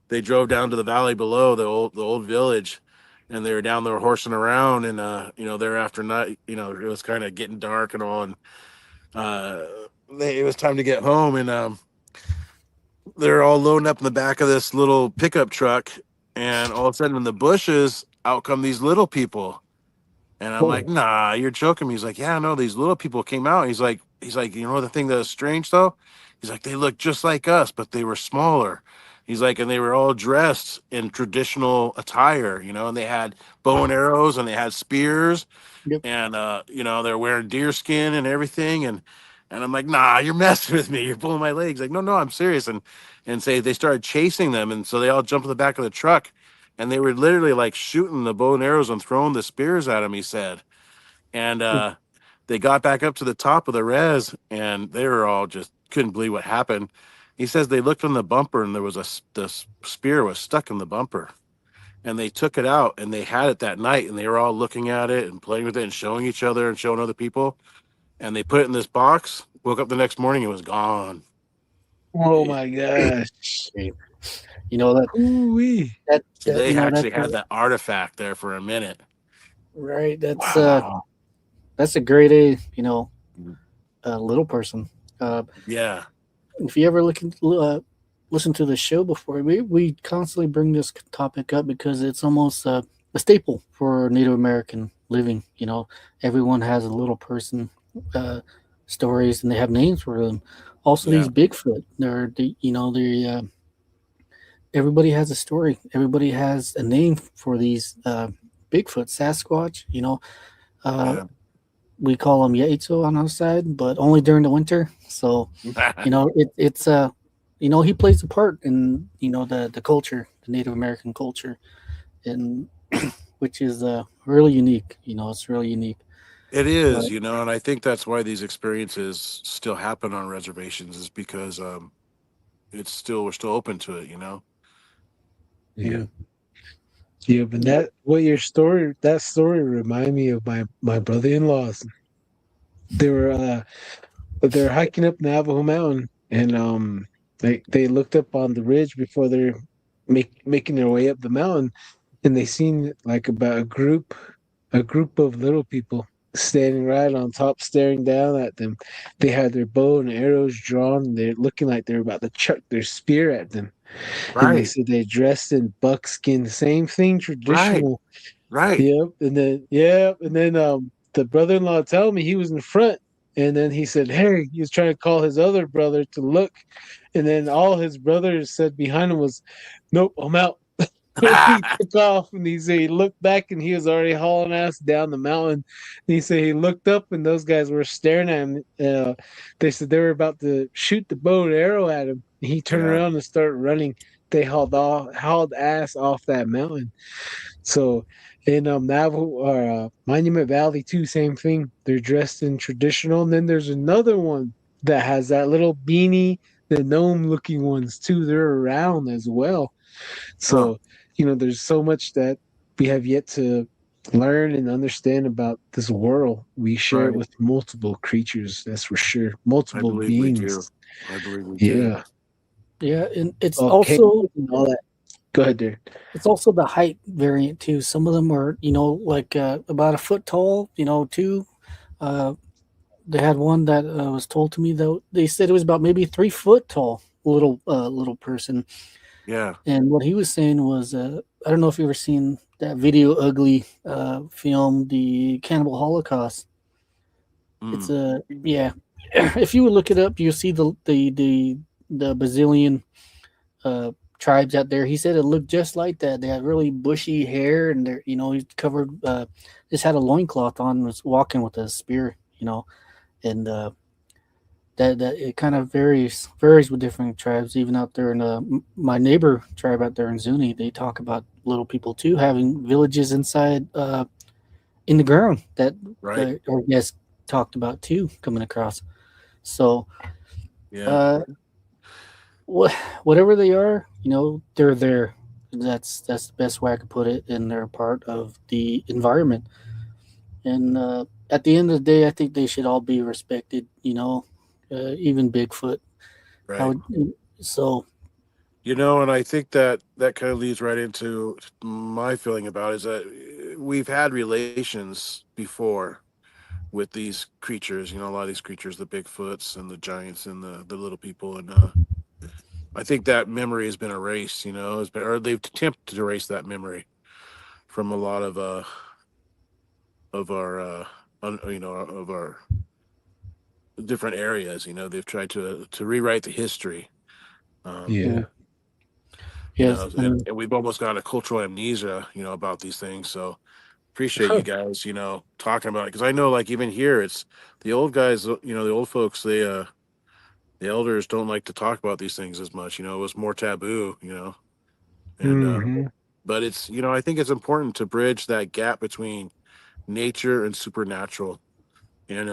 they drove down to the valley below the old village, and they were down there horsing around, and there after night, it was kind of getting dark and all, and uh it was time to get home, and they're all loading up in the back of this little pickup truck, and all of a sudden in the bushes out come these little people. And I'm like, Oh, nah, you're joking me. He's like, yeah, no, these little people came out. He's like, the thing that was strange though? He's like, they look just like us, but they were smaller. He's like, and they were all dressed in traditional attire, and they had bow and arrows and they had spears, Yep. and they're wearing deer skin and everything, and I'm like, nah, you're messing with me, you're pulling my legs. Like, no, I'm serious. And say they started chasing them, and so they all jumped in the back of the truck, and they were literally like shooting the bow and arrows and throwing the spears at him, he said. And they got back up to the top of the res, and they were all just couldn't believe what happened. He says they looked on the bumper, and there was the spear was stuck in the bumper, and they took it out, and they had it that night, and they were all looking at it and playing with it and showing each other and showing other people, and they put it in this box. Woke up the next morning, it was gone. Oh my gosh. You know that Ooh-wee. So they actually that's had that artifact there for a minute. right. Wow. That's a grade A, little person. Yeah. If you ever listen to the show before, we constantly bring this topic up because it's almost a staple for Native American living. Everyone has a little person stories, and they have names for them. Also, Yeah. these Bigfoot, everybody has a story. Everybody has a name for these Bigfoot, Sasquatch. Yeah. We call them Yaito on our side, but only during the winter. So, it's he plays a part in the culture, the Native American culture, and which is really unique. It's really unique. It is, But, and I think that's why these experiences still happen on reservations, is because we're still open to it. Yeah. Yeah, but that story reminded me of my brother-in-laws. They were hiking up Navajo Mountain, and they looked up on the ridge before they're making their way up the mountain, and they seen like about a group of little people standing right on top, staring down at them. They had their bow and arrows drawn, and they're looking like they're about to chuck their spear at them. And they Right. said they dressed in buckskin, same thing, Right. traditional. Right. Yep, and then the brother-in-law told me he was in front, and then he said, "Hey," he was trying to call his other brother to look, and then all his brothers said behind him was, "Nope, I'm out." He took off, and he said he looked back and he was already hauling ass down the mountain. And he said he looked up and those guys were staring at him. They said they were about to shoot the bow and arrow at him. And he turned Yeah. around and started running. They hauled ass off that mountain. So in Navajo or Monument Valley too, same thing. They're dressed in traditional. And then there's another one that has that little beanie, the gnome looking ones too. They're around as well. Huh. So, there's so much that we have yet to learn and understand about this world. We share it Right. with multiple creatures, that's for sure. I Multiple believe we do. beings. I believe we do. Yeah. yeah, and it's Okay. also And all that. Go ahead, there. It's also the height variant too. Some of them are, like about a foot tall, too. Uh, they had one that was told to me though. They said it was about maybe 3 foot tall, little person. Yeah. And what he was saying was, I don't know if you ever seen that video ugly film, the Cannibal Holocaust. It's Mm. yeah. If you would look it up, you'll see the Brazilian tribes out there. He said it looked just like that. They had really bushy hair, and they're he's covered. Just had a loincloth on, and was walking with a spear. And that it kind of varies with different tribes. Even out there in my neighbor tribe out there in Zuni, they talk about little people too having villages inside in the ground that Right. our guests talked about too coming across. So Yeah. whatever they are, they're there. That's the best way I could put it, and they're part of the environment. And at the end of the day, I think they should all be respected. Even Bigfoot. Right. So And I think that kind of leads right into my feeling about it, is that we've had relations before with these creatures, a lot of these creatures, the Bigfoots and the giants and the little people. And I think that memory has been erased, or they've attempted to erase that memory from a lot of our, of our different areas. They've tried to rewrite the history. Yeah. Yes, and we've almost got a cultural amnesia, about these things. So appreciate you guys, talking about it, because I know, like, even here, it's the old guys, the old folks, the elders don't like to talk about these things as much. It was more taboo, and Hmm. but it's, I think it's important to bridge that gap between nature and supernatural, and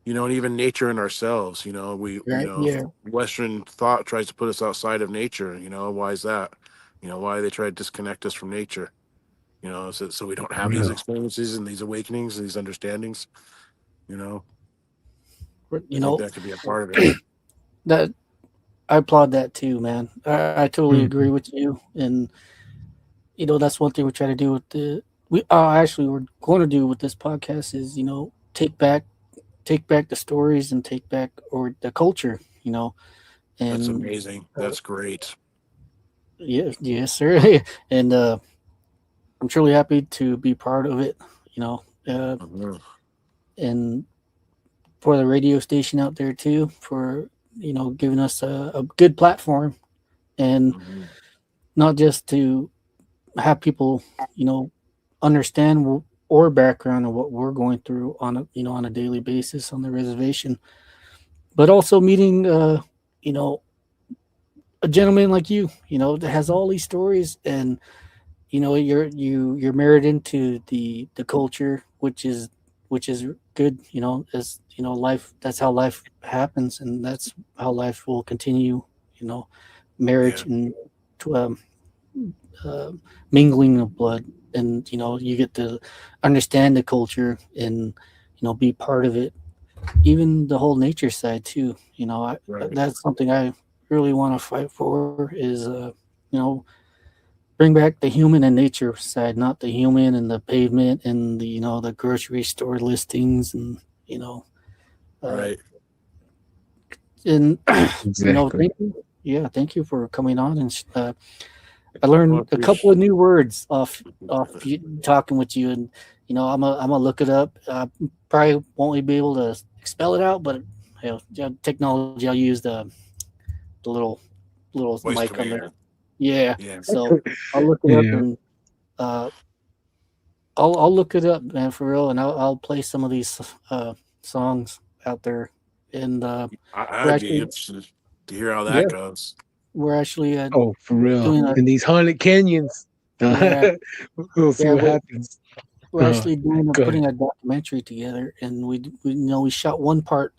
and even nature and ourselves. right. Yeah. Western thought tries to put us outside of nature. Why is that? Why they try to disconnect us from nature? So we don't have these Real. experiences and these awakenings, these understandings. You know, I You think know that could be a part of it. that I applaud that too, man. I totally agree Mhm. with you, and that's one thing we try to do with we actually we're going to do with this podcast is take back the stories and take back or the culture, That's and amazing. uh, That's great. yes, sir. And I'm truly happy to be part of it, you know, uh, Mhm. and for the radio station out there too, for giving us a good platform, and Mhm. not just to have people, understand or background of what we're going through on a daily basis on the reservation, but also meeting, you know, a gentleman like that has all these stories, and you're married into the culture, which is good, as life. That's how life happens, and that's how life will continue. You know, Yeah. marriage and to, uh, mingling of blood, and you get to understand the culture and be part of it. Even the whole nature side too. Right. That's something I really want to fight for. Is you know bring back the human and nature side, not the human and the pavement and the grocery store listings, and you know uh, Right. and Exactly. thank you. Yeah, thank you for coming on, and I Well, I learned a couple of appreciate. new words off talking with you, and I'm gonna look it up. Probably won't be able to spell it out, but yeah, technology. I'll use the little Voice mic on there. command. Yeah, Yeah. so I'll look it up, Yeah. and uh, I'll look it up, man, for real, and I'll play some of these songs out there, and we're I'd be actually interested to hear how that yeah goes. we're actually Oh, for real. doing a In these haunted canyons. yeah We'll see yeah what happens. we're actually doing Go ahead. putting a documentary together, and we shot one part,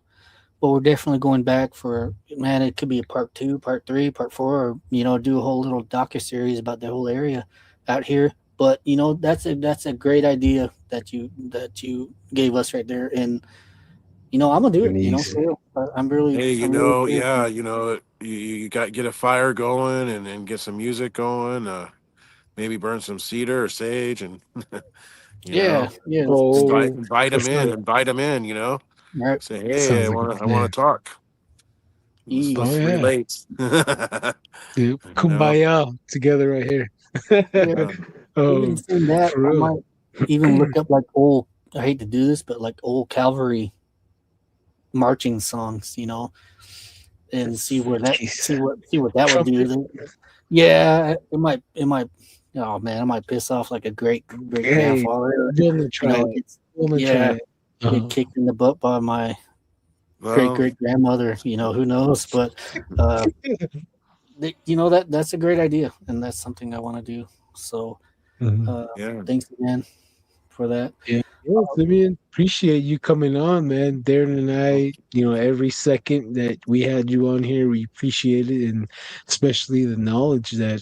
but we're definitely going back for, man, it could be a part two, part three, part four, or do a whole little docu series about the whole area out here. But that's a great idea that you gave us right there, and I'm gonna do it. Amazing. For real. Hey, I'm really serious. yeah, you got get a fire going and get some music going. Maybe burn some cedar or sage, and you Yeah, know, yeah, Oh, invite them that's in, not. invite them in. right. Say, hey, Sounds like a I want plan. to talk. Oh Ease. Let's yeah. relate. Yep. you know, Kumbaya together right here. Yeah, yeah. even Oh, seeing that, for I real. might even look up like old. I hate to do this, but like old cavalry marching songs, and Jeez. see what that would Trumpet. do. Yeah, it might. Oh man, I might piss off like a great Hey, grandfather. we'll not try it. It's We'll not try yeah, it. get kicked in the butt by my Well, great grandmother. Who knows? But uh, that's a great idea, and that's something I want to do. So Mhm. uh, yeah, thanks again for that. Yeah, yeah, Simeon, appreciate you coming on, man. Darren and I, every second that we had you on here, we appreciate it, and especially the knowledge that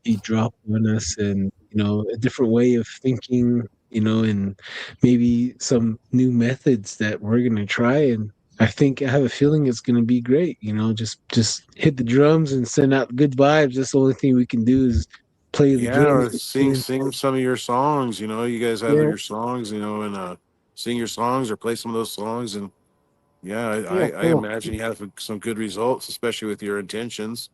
you dropped on us, and a different way of thinking, and maybe some new methods that we're gonna try. And I have a feeling it's gonna be great. Just hit the drums and send out good vibes. That's the only thing we can do is play the drums. yeah. Sing some of your songs. You guys have Yeah, your songs. And sing your songs or play some of those songs. And yeah, yeah, I cool. imagine you have some good results, especially with your intentions.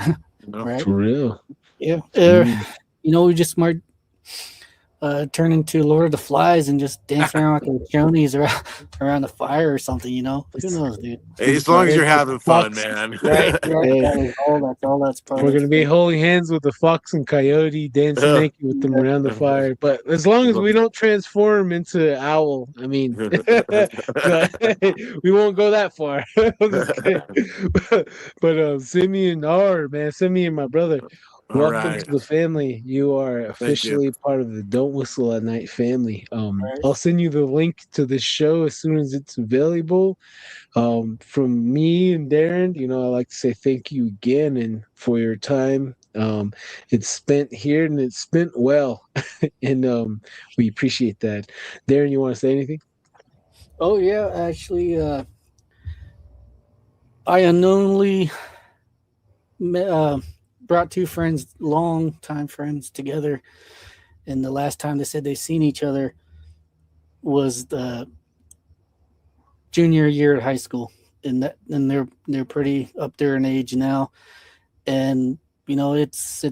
You know, Right. For real. Yeah. Mm. We just might turn into Lord of the Flies and just dance around like the Jonies around the fire or something. Who knows, dude? As long as you're having fun, man. Right. Hey. That's all that's part. We're gonna be holding hands with the fox and coyote, dancing naked with them around the fire. But as long as we don't transform into owl, I mean, we won't go that far. I'm just kidding. But Simeon, my brother, All welcome right. to the family. You are officially part of the Don't Whistle at Night family. I'll send you the link to the show as soon as it's available. From me and Darren, I'd like to say thank you again and for your time. It's spent here and it's spent well, and we appreciate that. Darren, you want to say anything? Oh yeah, actually, I unknowingly brought two friends, long time friends, together, and the last time they said they seen each other was the junior year at high school, and they're pretty up there in age now, and it's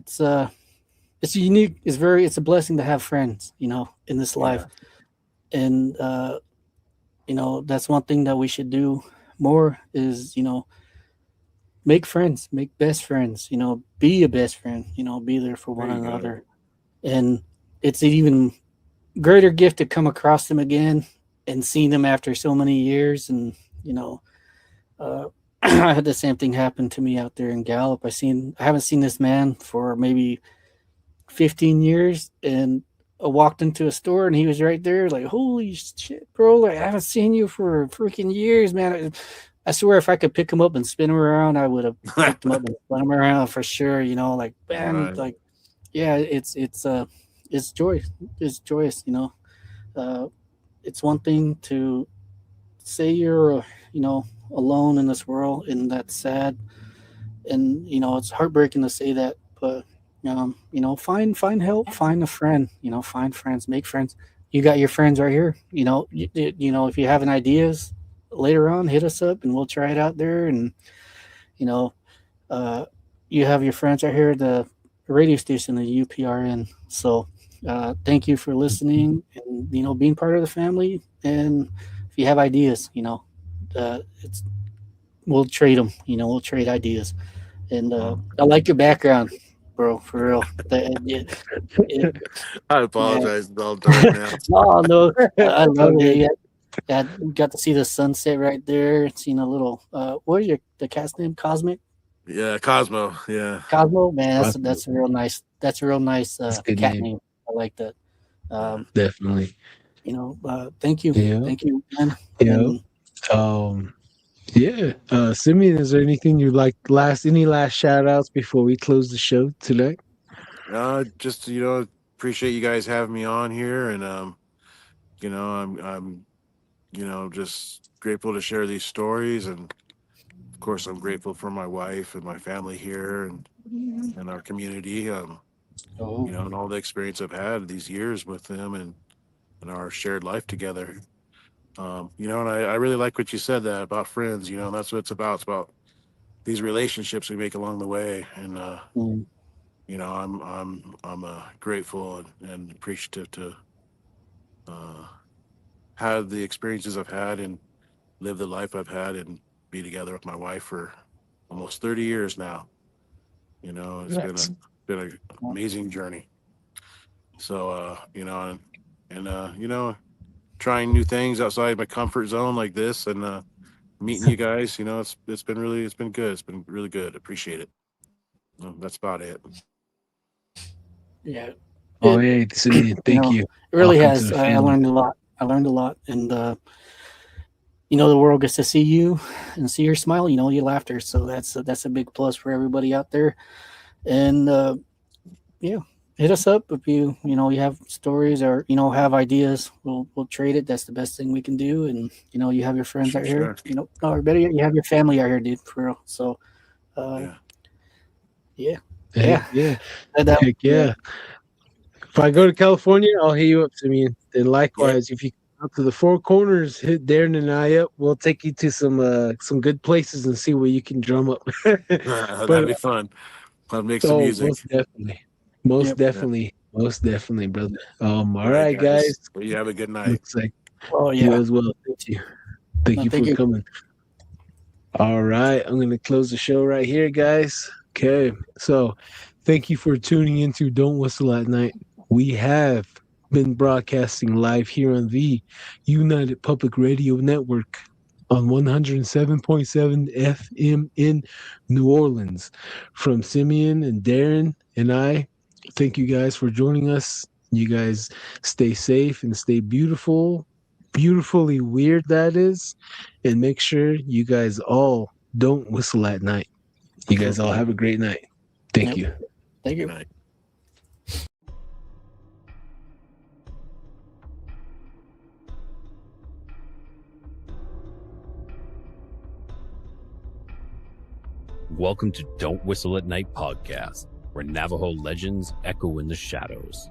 unique. It's a blessing to have friends, in this life, and that's one thing that we should do more is make friends, make best friends, be a best friend, be there for one another, and it's an even greater gift to come across them again and seeing them after so many years. And I had the same thing happen to me out there in Gallup. I haven't seen this man for maybe 15 years, and I walked into a store and he was right there, like, holy shit, bro, like, I haven't seen you for freaking years, man. I swear if I could pick him up and spin him around, I would have picked him up and spun him around for sure. Like, man, like, yeah, it's joy. It's joyous, it's one thing to say you're, alone in this world, and that's sad. And, it's heartbreaking to say that, but, find help, find a friend, find friends, make friends. You got your friends right here. If you have any ideas later on, hit us up and we'll try it out there. And, you have your friends right here at the radio station, the UPRN. So, thank you for listening and, being part of the family. And if you have ideas, we'll trade them, we'll trade ideas. And I like your background, bro, for real. I apologize. It's all dark now. No, I love it. Yeah, got to see the sunset right there. Seen a little, what is the cat's name? Cosmic? Yeah, Cosmo. Yeah, Cosmo. Man, that's a real nice. That's a real nice cat name. I like that. Definitely. Thank you. Yeah. Thank you, man. Yeah. Simeon, is there anything you'd like any last shout outs before we close the show tonight? Just appreciate you guys having me on here, and I'm just grateful to share these stories, and of course I'm grateful for my wife and my family here and our community, and all the experience I've had these years with them and our shared life together. And I really like what you said that about friends. That's what it's about. It's about these relationships we make along the way, and I'm grateful and appreciative to have the experiences I've had and live the life I've had and be together with my wife for almost 30 years now. It's been an amazing journey. So trying new things outside my comfort zone like this, and meeting you guys, it's been good. It's been really good. Appreciate it. That's about it. Yeah. Hey, Simeon, thank you. It really has. I learned a lot. And the world gets to see you and see your smile, your laughter. So that's a big plus for everybody out there. And hit us up if you have stories or have ideas. We'll trade it. That's the best thing we can do. And you have your friends out here. Or better yet, you have your family out here, dude. For real. So, yeah. Heck yeah. If I go to California, I'll hit you up, Simeon. And likewise, if you come out to the Four Corners, hit Darren and I up. We'll take you to some good places and see where you can drum up. That'd be fun. I'll make some music. Most definitely. Most definitely, brother. All right, guys. Well, you have a good night. Looks like Oh you yeah. as well. Thank you. Thank No, you thank for you. coming. All right, I'm going to close the show right here, guys. Okay, so thank you for tuning into Don't Whistle at Night. We have been broadcasting live here on the United Public Radio Network on 107.7 FM in New Orleans. From Simeon and Darren and I, thank you guys for joining us. You guys stay safe and stay beautiful. Beautifully weird, that is. And make sure you guys all don't whistle at night. You guys all have a great night. Thank you. Thank you. Good night. Welcome to Don't Whistle at Night podcast, where Navajo legends echo in the shadows.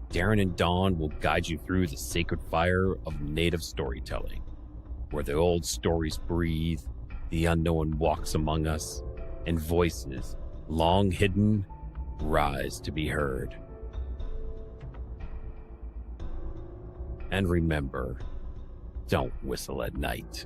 Darren and Dawn will guide you through the sacred fire of native storytelling, where the old stories breathe, the unknown walks among us, and voices, long hidden, rise to be heard. And remember, don't whistle at night.